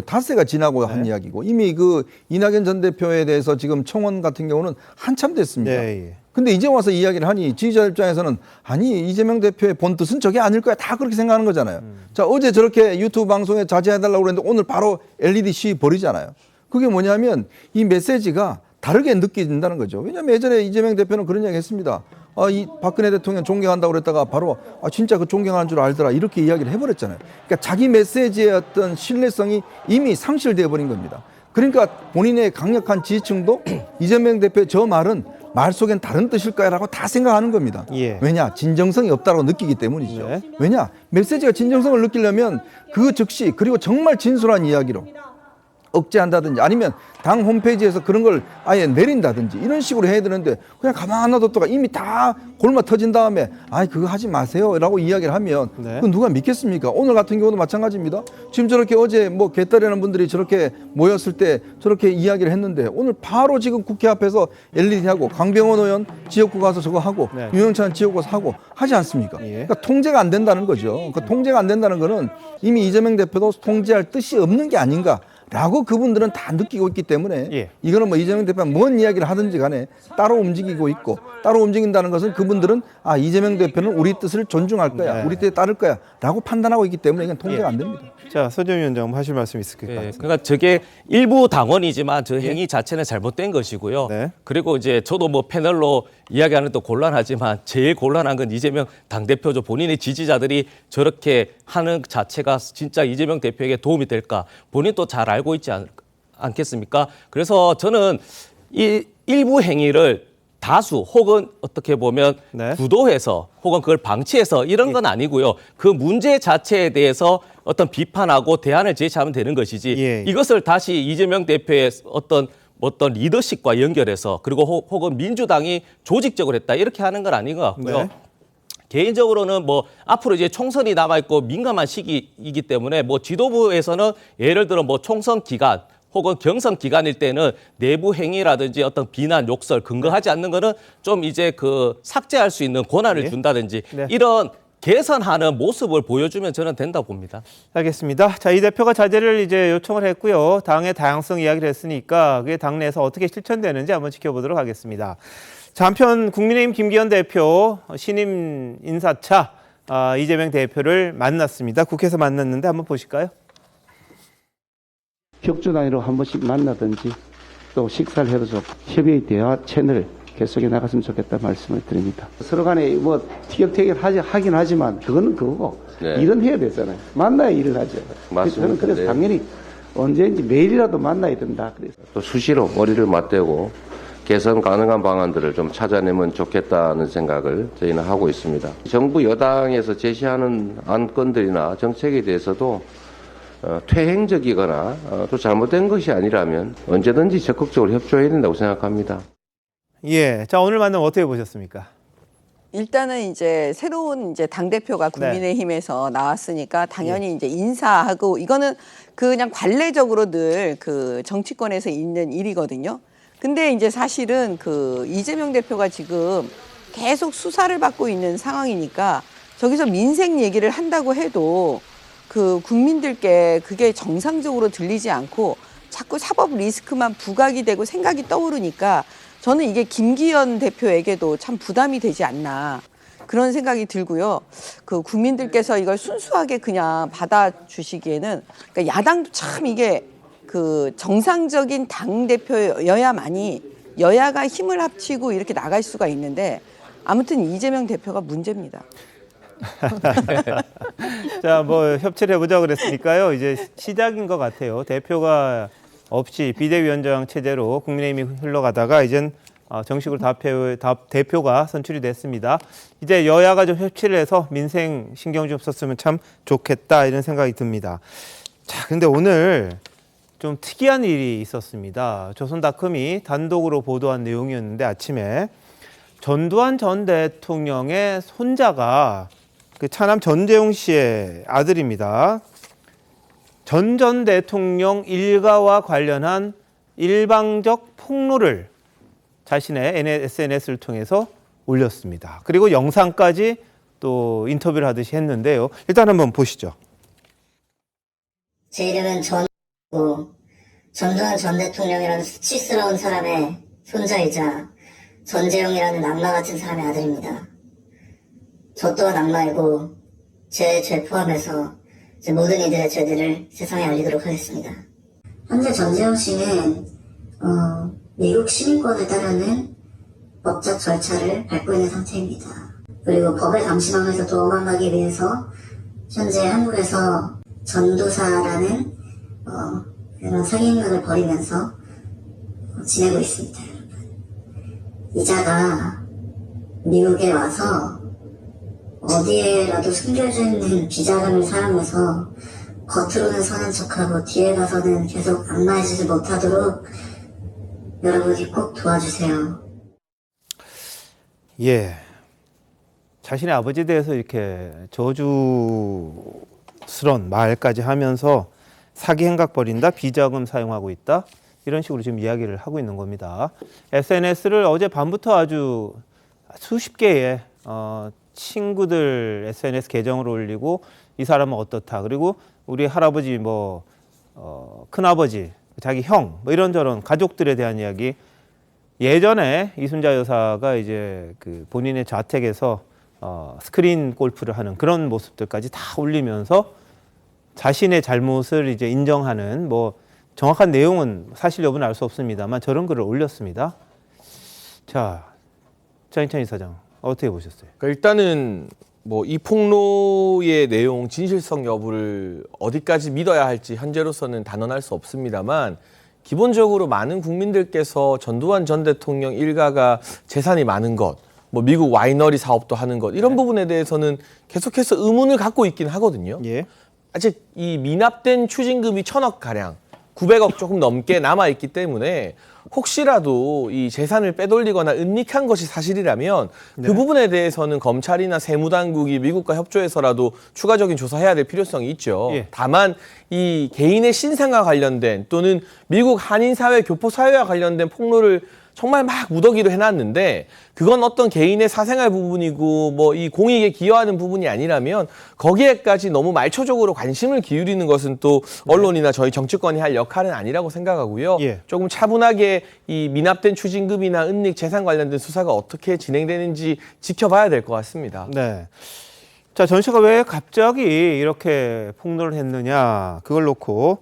닷새가 지나고 한 이야기고 이미 그 이낙연 전 대표에 대해서 지금 청원 같은 경우는 한참 됐습니다. 예. 근데 이제 와서 이야기를 하니 지지자 입장에서는 아니 이재명 대표의 본 뜻은 저게 아닐 거야 다 그렇게 생각하는 거잖아요. 자 어제 저렇게 유튜브 방송에 자제해달라고 그랬는데 오늘 바로 LED 시위 벌이잖아요. 그게 뭐냐면 이 메시지가 다르게 느껴진다는 거죠. 왜냐하면 예전에 이재명 대표는 그런 이야기 했습니다. 이 박근혜 대통령 존경한다고 그랬다가 바로 진짜 그 존경하는 줄 알더라 이렇게 이야기를 해버렸잖아요. 그러니까 자기 메시지의 어떤 신뢰성이 이미 상실되어 버린 겁니다. 그러니까 본인의 강력한 지지층도 이재명 대표의 저 말은 말 속엔 다른 뜻일 거야라고 다 생각하는 겁니다. 예. 왜냐? 진정성이 없다고 느끼기 때문이죠. 네. 왜냐? 메시지가 진정성을 느끼려면 그 즉시 그리고 정말 진솔한 이야기로 억제한다든지 아니면 당 홈페이지에서 그런 걸 아예 내린다든지 이런 식으로 해야 되는데 그냥 가만 놔뒀다가 이미 다 골마 터진 다음에 그거 하지 마세요 라고 이야기를 하면 그건 누가 믿겠습니까? 오늘 같은 경우도 마찬가지입니다. 지금 저렇게 어제 뭐 개딸이라는 분들이 저렇게 모였을 때 저렇게 이야기를 했는데 오늘 바로 지금 국회 앞에서 LED 하고 강병원 의원 지역구 가서 저거 하고 유영찬 지역구 가서 하고 하지 않습니까? 그러니까 통제가 안 된다는 거죠. 그 통제가 안 된다는 거는 이미 이재명 대표도 통제할 뜻이 없는 게 아닌가 라고 그분들은 다 느끼고 있기 때문에 이거는 뭐 이재명 대표가 뭔 이야기를 하든지 간에 따로 움직이고 있고 따로 움직인다는 것은 그분들은 이재명 대표는 우리 뜻을 존중할 거야 우리 뜻에 따를 거야 라고 판단하고 있기 때문에 이건 통제가 안 됩니다. 자 서재훈 위원장 하실 말씀 있을 것 같습니다. 그러니까 저게 일부 당원이지만 저 행위 자체는 잘못된 것이고요. 그리고 이제 저도 뭐 패널로 이야기하는 또 곤란하지만 제일 곤란한 건 이재명 당대표죠. 본인의 지지자들이 저렇게 하는 자체가 진짜 이재명 대표에게 도움이 될까 본인도 잘 알고 있지 않겠습니까? 그래서 저는 이 일부 행위를 다수 혹은 어떻게 보면 구도해서 혹은 그걸 방치해서 이런 건 아니고요. 그 문제 자체에 대해서 어떤 비판하고 대안을 제시하면 되는 것이지 이것을 다시 이재명 대표의 어떤 리더십과 연결해서 그리고 혹은 민주당이 조직적으로 했다 이렇게 하는 건 아닌 것 같고요. 개인적으로는 뭐 앞으로 이제 총선이 남아있고 민감한 시기이기 때문에 뭐 지도부에서는 예를 들어 뭐 총선 기간 혹은 경선 기간일 때는 내부 행위라든지 어떤 비난, 욕설 근거하지 않는 거는 좀 이제 그 삭제할 수 있는 권한을 준다든지 이런 개선하는 모습을 보여주면 저는 된다고 봅니다. 알겠습니다. 자, 이 대표가 자제를 이제 요청을 했고요. 당의 다양성 이야기를 했으니까 그게 당내에서 어떻게 실천되는지 한번 지켜보도록 하겠습니다. 자, 한편 국민의힘 김기현 대표 신임 인사차 이재명 대표를 만났습니다. 국회에서 만났는데 한번 보실까요? 격주 단위로 한 번씩 만나든지 또 식사를 해도 좀 협의의 대화 채널을 계속해 나갔으면 좋겠다 말씀을 드립니다. 서로 간에 뭐 티격태격 하긴 하지만 그거는 그거고 일은 해야 되잖아요. 만나야 일을 하죠. 맞습니다. 저는 그래서 당연히 언제든지 매일이라도 만나야 된다. 그래서 또 수시로 머리를 맞대고 개선 가능한 방안들을 좀 찾아내면 좋겠다는 생각을 저희는 하고 있습니다. 정부 여당에서 제시하는 안건들이나 정책에 대해서도 퇴행적이거나 또 잘못된 것이 아니라면 언제든지 적극적으로 협조해야 된다고 생각합니다. 예, 자 오늘 만남 어떻게 보셨습니까? 일단은 이제 새로운 이제 당대표가 국민의힘에서 나왔으니까 당연히 이제 인사하고 이거는 그냥 관례적으로 늘 그 정치권에서 있는 일이거든요. 근데 이제 사실은 그 이재명 대표가 지금 계속 수사를 받고 있는 상황이니까 저기서 민생 얘기를 한다고 해도 그 국민들께 그게 정상적으로 들리지 않고 자꾸 사법 리스크만 부각이 되고 생각이 떠오르니까 저는 이게 김기현 대표에게도 참 부담이 되지 않나 그런 생각이 들고요. 그 국민들께서 이걸 순수하게 그냥 받아주시기에는 그러니까 야당도 참 이게 그 정상적인 당대표여야만이 여야가 힘을 합치고 이렇게 나갈 수가 있는데 아무튼 이재명 대표가 문제입니다. 자, 뭐 협치를 해보자 그랬으니까요. 이제 시작인 것 같아요. 대표가 없이 비대위원장 체제로 국민의힘이 흘러가다가 이젠 정식으로 대표가 선출이 됐습니다. 이제 여야가 좀 협치를 해서 민생 신경 좀 썼으면 참 좋겠다 이런 생각이 듭니다. 자, 근데 오늘 좀 특이한 일이 있었습니다. 조선닷컴이 단독으로 보도한 내용이었는데 아침에 전두환 전 대통령의 손자가 그 차남 전재용 씨의 아들입니다. 전 대통령 일가와 관련한 일방적 폭로를 자신의 SNS를 통해서 올렸습니다. 그리고 영상까지 또 인터뷰를 하듯이 했는데요. 일단 한번 보시죠. 제 이름은 전두환 전 대통령이라는 수치스러운 사람의 손자이자 전재용이라는 악마 같은 사람의 아들입니다. 저 또한 악마이고 제 죄 포함해서 모든 이들의 죄들을 세상에 알리도록 하겠습니다. 현재 전재용 씨는 미국 시민권을 따르는 법적 절차를 밟고 있는 상태입니다. 그리고 법을 감시망에서 도망가기 위해서 현재 한국에서 전도사라는 그런 사기행각을 벌이면서 지내고 있습니다. 여러분. 이자가 미국에 와서 어디에라도 숨겨져 있는 비자금을 사용해서 겉으로는 선한 척하고 뒤에 가서는 계속 악마해지지 못하도록 여러분이 꼭 도와주세요. 예, 자신의 아버지에 대해서 이렇게 저주스러운 말까지 하면서 사기 행각 벌인다, 비자금 사용하고 있다 이런 식으로 지금 이야기를 하고 있는 겁니다. SNS를 어제 밤부터 아주 수십 개의 친구들 SNS 계정을 올리고 이 사람은 어떻다, 그리고 우리 할아버지 큰아버지, 자기 형 이런저런 가족들에 대한 이야기. 예전에 이순자 여사가 이제 그 본인의 자택에서 스크린 골프를 하는 그런 모습들까지 다 올리면서 자신의 잘못을 이제 인정하는, 정확한 내용은 사실 여부는 알 수 없습니다만 저런 글을 올렸습니다. 자, 장인찬 이사장 어떻게 보셨어요? 그러니까 일단은 이 폭로의 내용 진실성 여부를 어디까지 믿어야 할지 현재로서는 단언할 수 없습니다만, 기본적으로 많은 국민들께서 전두환 전 대통령 일가가 재산이 많은 것, 미국 와이너리 사업도 하는 것, 이런 부분에 대해서는 계속해서 의문을 갖고 있긴 하거든요. 예. 아직 이 미납된 추징금이 1,000억 가량, 900억 조금 넘게 남아있기 때문에 혹시라도 이 재산을 빼돌리거나 은닉한 것이 사실이라면 그 부분에 대해서는 검찰이나 세무당국이 미국과 협조해서라도 추가적인 조사해야 될 필요성이 있죠. 예. 다만 이 개인의 신상과 관련된 또는 미국 한인사회, 교포사회와 관련된 폭로를 정말 막 무더기로 해놨는데 그건 어떤 개인의 사생활 부분이고 이 공익에 기여하는 부분이 아니라면 거기에까지 너무 말초적으로 관심을 기울이는 것은 또 언론이나 저희 정치권이 할 역할은 아니라고 생각하고요. 예. 조금 차분하게 이 미납된 추징금이나 은닉 재산 관련된 수사가 어떻게 진행되는지 지켜봐야 될 것 같습니다. 네. 자, 전 씨가 왜 갑자기 이렇게 폭로를 했느냐, 그걸 놓고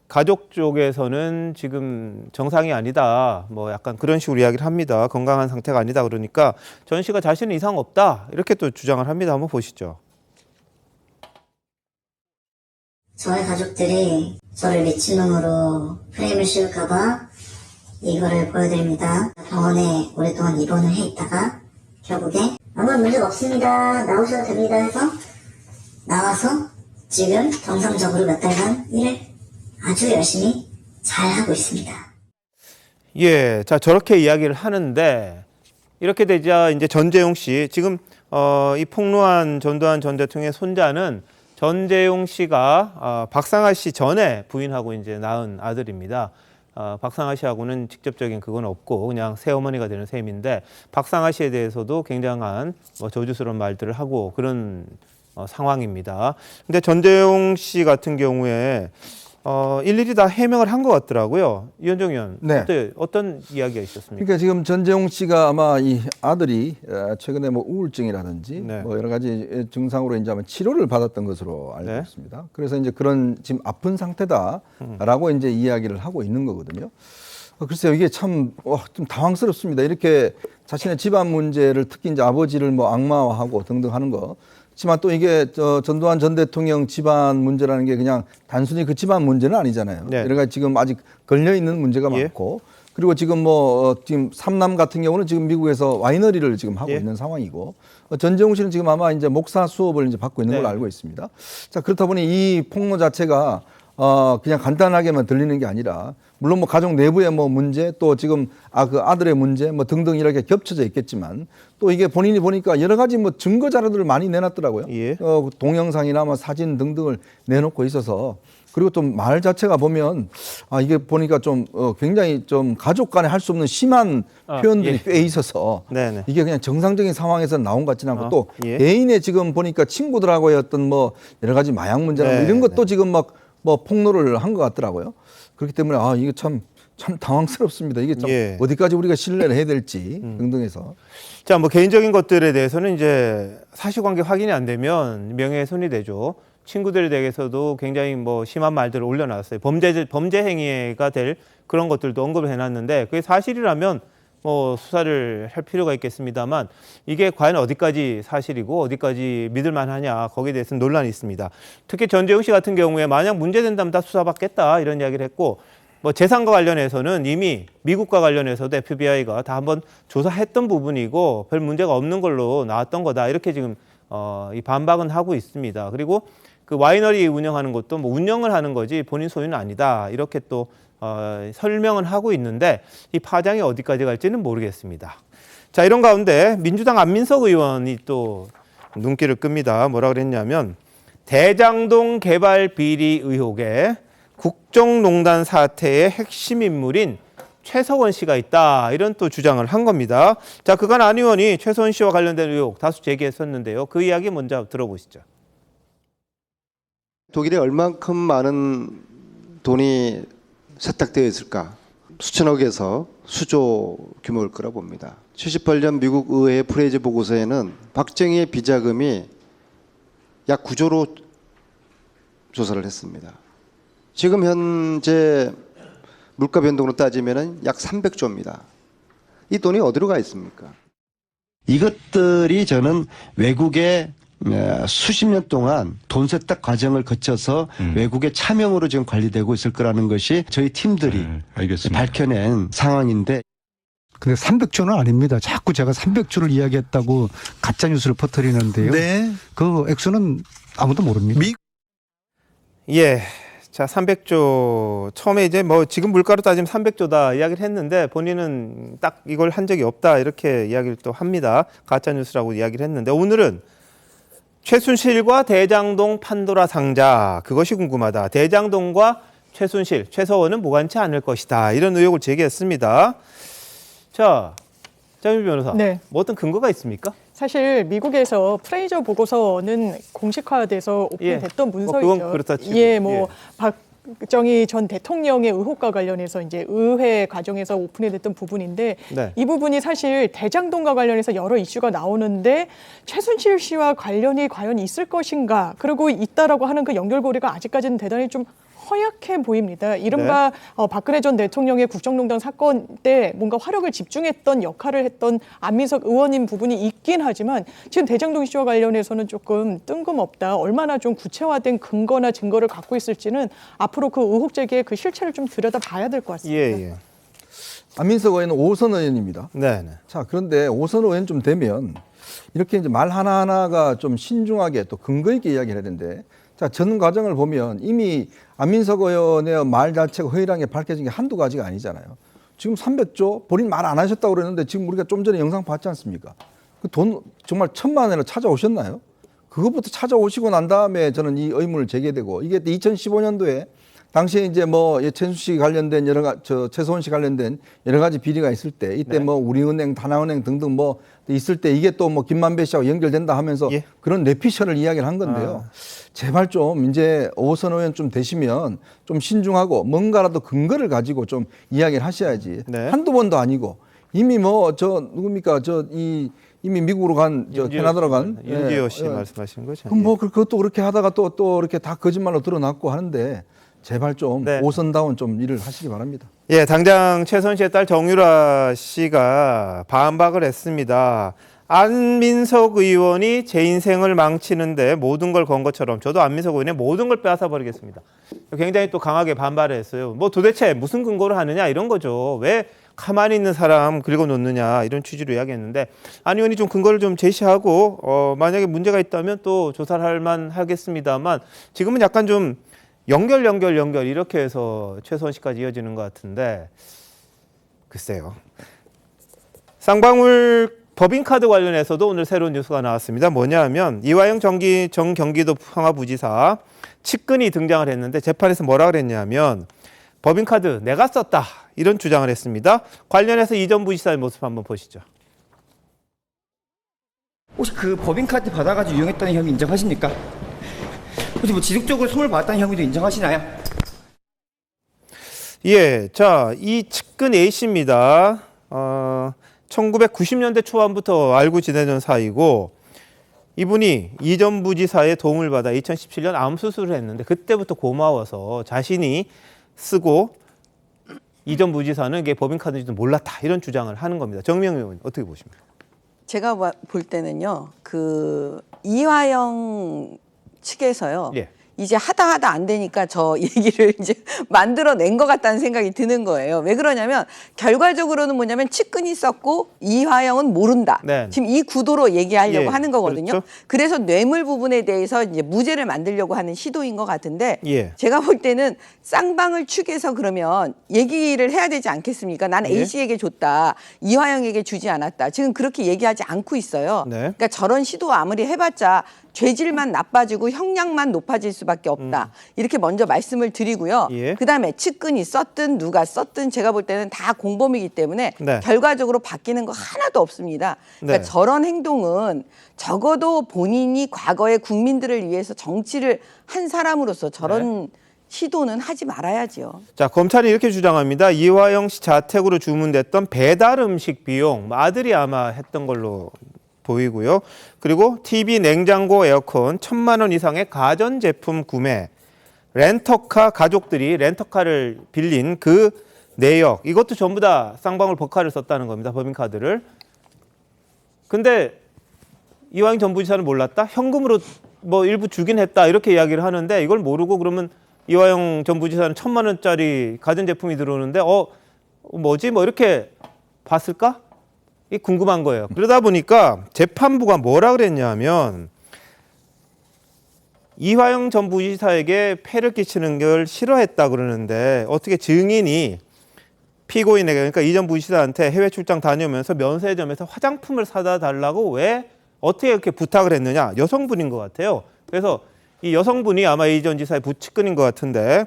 가족 쪽에서는 지금 정상이 아니다, 약간 그런 식으로 이야기를 합니다. 건강한 상태가 아니다 그러니까 전 씨가 자신은 이상 없다 이렇게 또 주장을 합니다. 한번 보시죠. 저의 가족들이 저를 미친놈으로 프레임을 씌울까봐 이거를 보여드립니다. 병원에 오랫동안 입원을 해 있다가 결국에 아무런 문제가 없습니다, 나오셔도 됩니다 해서 나와서 지금 정상적으로 몇 달간 일을 아주 열심히 잘 하고 있습니다. 예, 자, 저렇게 이야기를 하는데 이렇게 되자 이제 전재용 씨, 지금 이 폭로한 전두환 전 대통령의 손자는 전재용 씨가 박상아 씨 전에 부인하고 이제 낳은 아들입니다. 박상아 씨하고는 직접적인 그건 없고 그냥 새어머니가 되는 셈인데 박상아 씨에 대해서도 굉장한 저주스러운 말들을 하고 그런 상황입니다. 근데 전재용 씨 같은 경우에 일일이 다 해명을 한 것 같더라고요. 이현정 의원, 네. 어떤 이야기가 있었습니까? 그러니까 지금 전재용 씨가 아마 이 아들이 최근에 뭐 우울증이라든지 뭐 여러 가지 증상으로 이제 아마 치료를 받았던 것으로 알고 있습니다. 그래서 이제 그런 지금 아픈 상태다라고 이제 이야기를 하고 있는 거거든요. 글쎄요, 이게 참 좀 당황스럽습니다. 이렇게 자신의 집안 문제를 특히 이제 아버지를 뭐 악마화하고 등등 하는 거. 그렇지만 또 이게 전두환 전 대통령 집안 문제라는 게 그냥 단순히 그 집안 문제는 아니잖아요. 여러 가지 지금 아직 걸려 있는 문제가 많고, 그리고 지금 지금 삼남 같은 경우는 지금 미국에서 와이너리를 지금 하고 있는 상황이고, 전재용 씨는 지금 아마 이제 목사 수업을 이제 받고 있는 걸로 알고 있습니다. 자, 그렇다 보니 이 폭로 자체가 그냥 간단하게만 들리는 게 아니라, 물론 뭐 가족 내부의 뭐 문제, 또 지금 그 아들의 문제 뭐 등등 이렇게 겹쳐져 있겠지만, 또 이게 본인이 보니까 여러 가지 뭐 증거 자료들을 많이 내놨더라고요. 동영상이나 뭐 사진 등등을 내놓고 있어서, 그리고 또 말 자체가 보면 이게 보니까 좀 굉장히 좀 가족 간에 할 수 없는 심한 표현들이 꽤 있어서 이게 그냥 정상적인 상황에서 나온 것 같지는 않고, 또 애인의 지금 보니까 친구들하고의 어떤 뭐 여러 가지 마약 문제나 뭐 이런 것도 지금 막 뭐 폭로를 한 것 같더라고요. 그렇기 때문에 이게 참 당황스럽습니다. 이게 참 어디까지 우리가 신뢰를 해야 될지 등등해서. 자, 뭐 개인적인 것들에 대해서는 이제 사실관계 확인이 안 되면 명예훼손이 되죠. 친구들 댁에서도 굉장히 뭐 심한 말들을 올려놨어요. 범죄 행위가 될 그런 것들도 언급을 해놨는데, 그게 사실이라면 뭐 수사를 할 필요가 있겠습니다만, 이게 과연 어디까지 사실이고 어디까지 믿을 만하냐, 거기에 대해서는 논란이 있습니다. 특히 전재용 씨 같은 경우에 만약 문제된다면 다 수사받겠다 이런 이야기를 했고, 뭐 재산과 관련해서는 이미 미국과 관련해서도 FBI가 다 한번 조사했던 부분이고 별 문제가 없는 걸로 나왔던 거다, 이렇게 지금 이 반박은 하고 있습니다. 그리고 그 와이너리 운영하는 것도 뭐 운영을 하는 거지 본인 소유는 아니다, 이렇게 또 설명은 하고 있는데, 이 파장이 어디까지 갈지는 모르겠습니다. 자, 이런 가운데 민주당 안민석 의원이 또 눈길을 끕니다. 뭐라 그랬냐면, 대장동 개발 비리 의혹에 국정농단 사태의 핵심 인물인 최서원 씨가 있다, 이런 또 주장을 한 겁니다. 자, 그간 안 의원이 최서원 씨와 관련된 의혹 다수 제기했었는데요. 그 이야기 먼저 들어보시죠. 독일에 얼만큼 많은 돈이 세탁되어 있을까? 수천억에서 수조 규모일 거라 봅니다. 78년 미국 의회 프레이즈 보고서에는 박정희의 비자금이 약 9조로 조사를 했습니다. 지금 현재 물가 변동으로 따지면 약 300조입니다. 이 돈이 어디로 가 있습니까? 이것들이 저는 외국의 수십 년 동안 돈 세탁 과정을 거쳐서 외국의 차명으로 지금 관리되고 있을 거라는 것이 저희 팀들이 밝혀낸 상황인데. 근데 300조는 아닙니다. 자꾸 제가 300조를 이야기했다고 가짜 뉴스를 퍼뜨리는데요. 그 액수는 아무도 모릅니다. 자, 300조. 처음에 이제 뭐 지금 물가로 따지면 300조다 이야기를 했는데, 본인은 딱 이걸 한 적이 없다, 이렇게 이야기를 또 합니다. 가짜 뉴스라고 이야기를 했는데, 오늘은 최순실과 대장동 판도라 상자, 그것이 궁금하다. 대장동과 최순실, 최서원은 무관치 않을 것이다, 이런 의혹을 제기했습니다. 자, 장윤비 변호사, 뭐 어떤 근거가 있습니까? 사실 미국에서 프레이저 보고서는 공식화돼서 오픈됐던 문서이죠. 그건 그렇다 치고. 박정희 전 대통령의 의혹과 관련해서 이제 의회 과정에서 오픈이 됐던 부분인데, 이 부분이 사실 대장동과 관련해서 여러 이슈가 나오는데 최순실 씨와 관련이 과연 있을 것인가, 그리고 있다라고 하는 그 연결고리가 아직까지는 대단히 좀 허약해 보입니다. 이른바 박근혜 전 대통령의 국정농단 사건 때 뭔가 화력을 집중했던 역할을 했던 안민석 의원님 부분이 있긴 하지만, 지금 대장동 이슈와 관련해서는 조금 뜬금없다. 얼마나 좀 구체화된 근거나 증거를 갖고 있을지는 앞으로 그 의혹 제기의 그 실체를 좀 들여다봐야 될 것 같습니다. 안민석 의원은 5선 의원입니다. 자, 그런데 5선 의원 좀 되면 이렇게 이제 말 하나하나가 좀 신중하게 또 근거 있게 이야기를 해야 되는데, 자, 전 과정을 보면 이미 안민석 의원의 말 자체가 허위라는 게 밝혀진 게 한두 가지가 아니잖아요. 지금 300조 본인 말 안 하셨다고 그랬는데, 지금 우리가 좀 전에 영상 봤지 않습니까? 그 돈 정말 1,000만 원을 찾아오셨나요? 그것부터 찾아오시고 난 다음에 저는 이 의문을 제기되고, 이게 2015년도에 당시에 이제 뭐 최순실 씨 관련된 최소원 씨 관련된 여러 가지 비리가 있을 때 이때 뭐 우리은행, 다나은행 등등 뭐 있을 때 이게 또 뭐 김만배 씨하고 연결된다 하면서 그런 뇌피셜을 이야기를 한 건데요. 제발 좀 이제 오선 의원 좀 되시면 좀 신중하고 뭔가라도 근거를 가지고 좀 이야기를 하셔야지. 한두 번도 아니고 이미 뭐 누굽니까 이미 미국으로 캐나다로 간 윤지호 씨 말씀하시는 거죠? 그럼 뭐 그것도 그렇게 하다가 또 이렇게 다 거짓말로 드러났고 하는데 제발 좀 오선다운 좀 일을 하시기 바랍니다. 예, 당장 최선 씨의 딸 정유라 씨가 반박을 했습니다. 안민석 의원이 제 인생을 망치는데 모든 걸 건 것처럼 저도 안민석 의원의 모든 걸 빼앗아 버리겠습니다. 굉장히 또 강하게 반발을 했어요. 뭐 도대체 무슨 근거로 하느냐 이런 거죠. 왜 가만히 있는 사람 긁어놓느냐 이런 취지로 이야기했는데 안 의원이 좀 근거를 좀 제시하고 만약에 문제가 있다면 또 조사를 할 만하겠습니다만 지금은 약간 좀 연결 이렇게 해서 최소원 씨까지 이어지는 것 같은데 글쎄요. 쌍방울 법인카드 관련해서도 오늘 새로운 뉴스가 나왔습니다. 뭐냐면 이화영 전 경기도 평화부지사 측근이 등장을 했는데 재판에서 뭐라 그랬냐면 법인카드 내가 썼다 이런 주장을 했습니다. 관련해서 이 전 부지사의 모습 한번 보시죠. 혹시 그 법인카드 받아가지고 이용했다는 혐의 인정하십니까? 혹시 뭐 지속적으로 선물 받았다는 혐의도 인정하시나요? 예, 자, 이 측근 A씨입니다. 1990년대 초반부터 알고 지내던 사이고 이분이 이 전 부지사의 도움을 받아 2017년 암 수술을 했는데 그때부터 고마워서 자신이 쓰고 이 전 부지사는 이게 법인카드인지도 몰랐다 이런 주장을 하는 겁니다. 정명 의원 어떻게 보십니까? 제가 볼 때는요. 그 이화영 측에서요. 이제 하다 안 되니까 저 얘기를 이제 만들어낸 것 같다는 생각이 드는 거예요. 왜 그러냐면 결과적으로는 뭐냐면 측근이 썼고 이화영은 모른다. 지금 이 구도로 얘기하려고 하는 거거든요. 그렇죠. 그래서 뇌물 부분에 대해서 이제 무죄를 만들려고 하는 시도인 것 같은데 제가 볼 때는 쌍방울 측에서 그러면 얘기를 해야 되지 않겠습니까? 난 A씨에게 줬다. 이화영에게 주지 않았다. 지금 그렇게 얘기하지 않고 있어요. 그러니까 저런 시도 아무리 해봤자 죄질만 나빠지고 형량만 높아질 수밖에 없다. 이렇게 먼저 말씀을 드리고요. 그다음에 측근이 썼든 누가 썼든 제가 볼 때는 다 공범이기 때문에 결과적으로 바뀌는 거 하나도 없습니다. 그러니까 저런 행동은 적어도 본인이 과거에 국민들을 위해서 정치를 한 사람으로서 저런 시도는 하지 말아야죠. 자, 검찰이 이렇게 주장합니다. 이화영 씨 자택으로 주문됐던 배달 음식 비용 아들이 아마 했던 걸로 보이고요. 그리고 TV, 냉장고, 에어컨 1,000만 원 이상의 가전제품 구매, 렌터카 가족들이 렌터카를 빌린 그 내역 이것도 전부 다 쌍방울 법카를 썼다는 겁니다. 법인카드를. 근데 이화영 전 부지사는 몰랐다? 현금으로 뭐 일부 주긴 했다 이렇게 이야기를 하는데 이걸 모르고 그러면 이화영 전 부지사는 1,000만 원짜리 가전제품이 들어오는데 뭐지? 뭐 이렇게 봤을까? 이게 궁금한 거예요. 그러다 보니까 재판부가 뭐라 그랬냐면 이화영 전 부지사에게 폐를 끼치는 걸 싫어했다 그러는데 어떻게 증인이 피고인에게 그러니까 이 전 부지사한테 해외 출장 다녀오면서 면세점에서 화장품을 사다 달라고 왜 어떻게 이렇게 부탁을 했느냐. 여성분인 것 같아요. 그래서 이 여성분이 아마 이 전 지사의 부측근인 것 같은데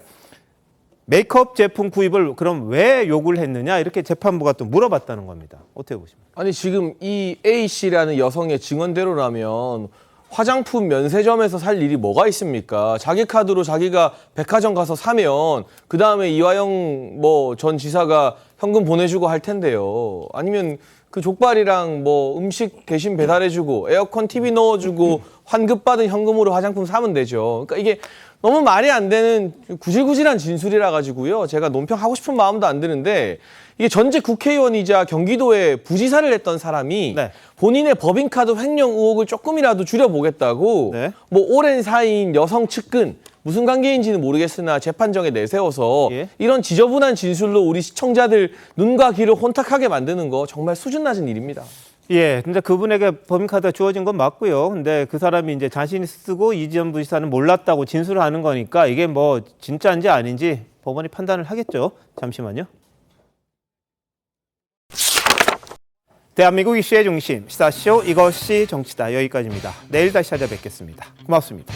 메이크업 제품 구입을 그럼 왜 요구를 했느냐 이렇게 재판부가 또 물어봤다는 겁니다. 어떻게 보십니까? 아니 지금 이 A씨라는 여성의 증언대로라면 화장품 면세점에서 살 일이 뭐가 있습니까? 자기 카드로 자기가 백화점 가서 사면 그 다음에 이화영 전 지사가 현금 보내주고 할 텐데요. 아니면 그 족발이랑 뭐 음식 대신 배달해주고 에어컨 TV 넣어주고 환급받은 현금으로 화장품 사면 되죠. 그러니까 이게 너무 말이 안 되는 구질구질한 진술이라 가지고요. 제가 논평하고 싶은 마음도 안 드는데 이게 전직 국회의원이자 경기도에 부지사를 했던 사람이 본인의 법인카드 횡령 의혹을 조금이라도 줄여보겠다고 뭐 오랜 사이인 여성 측근 무슨 관계인지는 모르겠으나 재판정에 내세워서 이런 지저분한 진술로 우리 시청자들 눈과 귀를 혼탁하게 만드는 거 정말 수준 낮은 일입니다. 예, 근데 그분에게 법인카드가 주어진 건 맞고요. 근데 그 사람이 이제 자신이 쓰고 이 전 부지사는 몰랐다고 진술을 하는 거니까 이게 뭐 진짜인지 아닌지 법원이 판단을 하겠죠. 잠시만요. 대한민국 이슈의 중심, 시사쇼 이것이 정치다. 여기까지입니다. 내일 다시 찾아뵙겠습니다. 고맙습니다.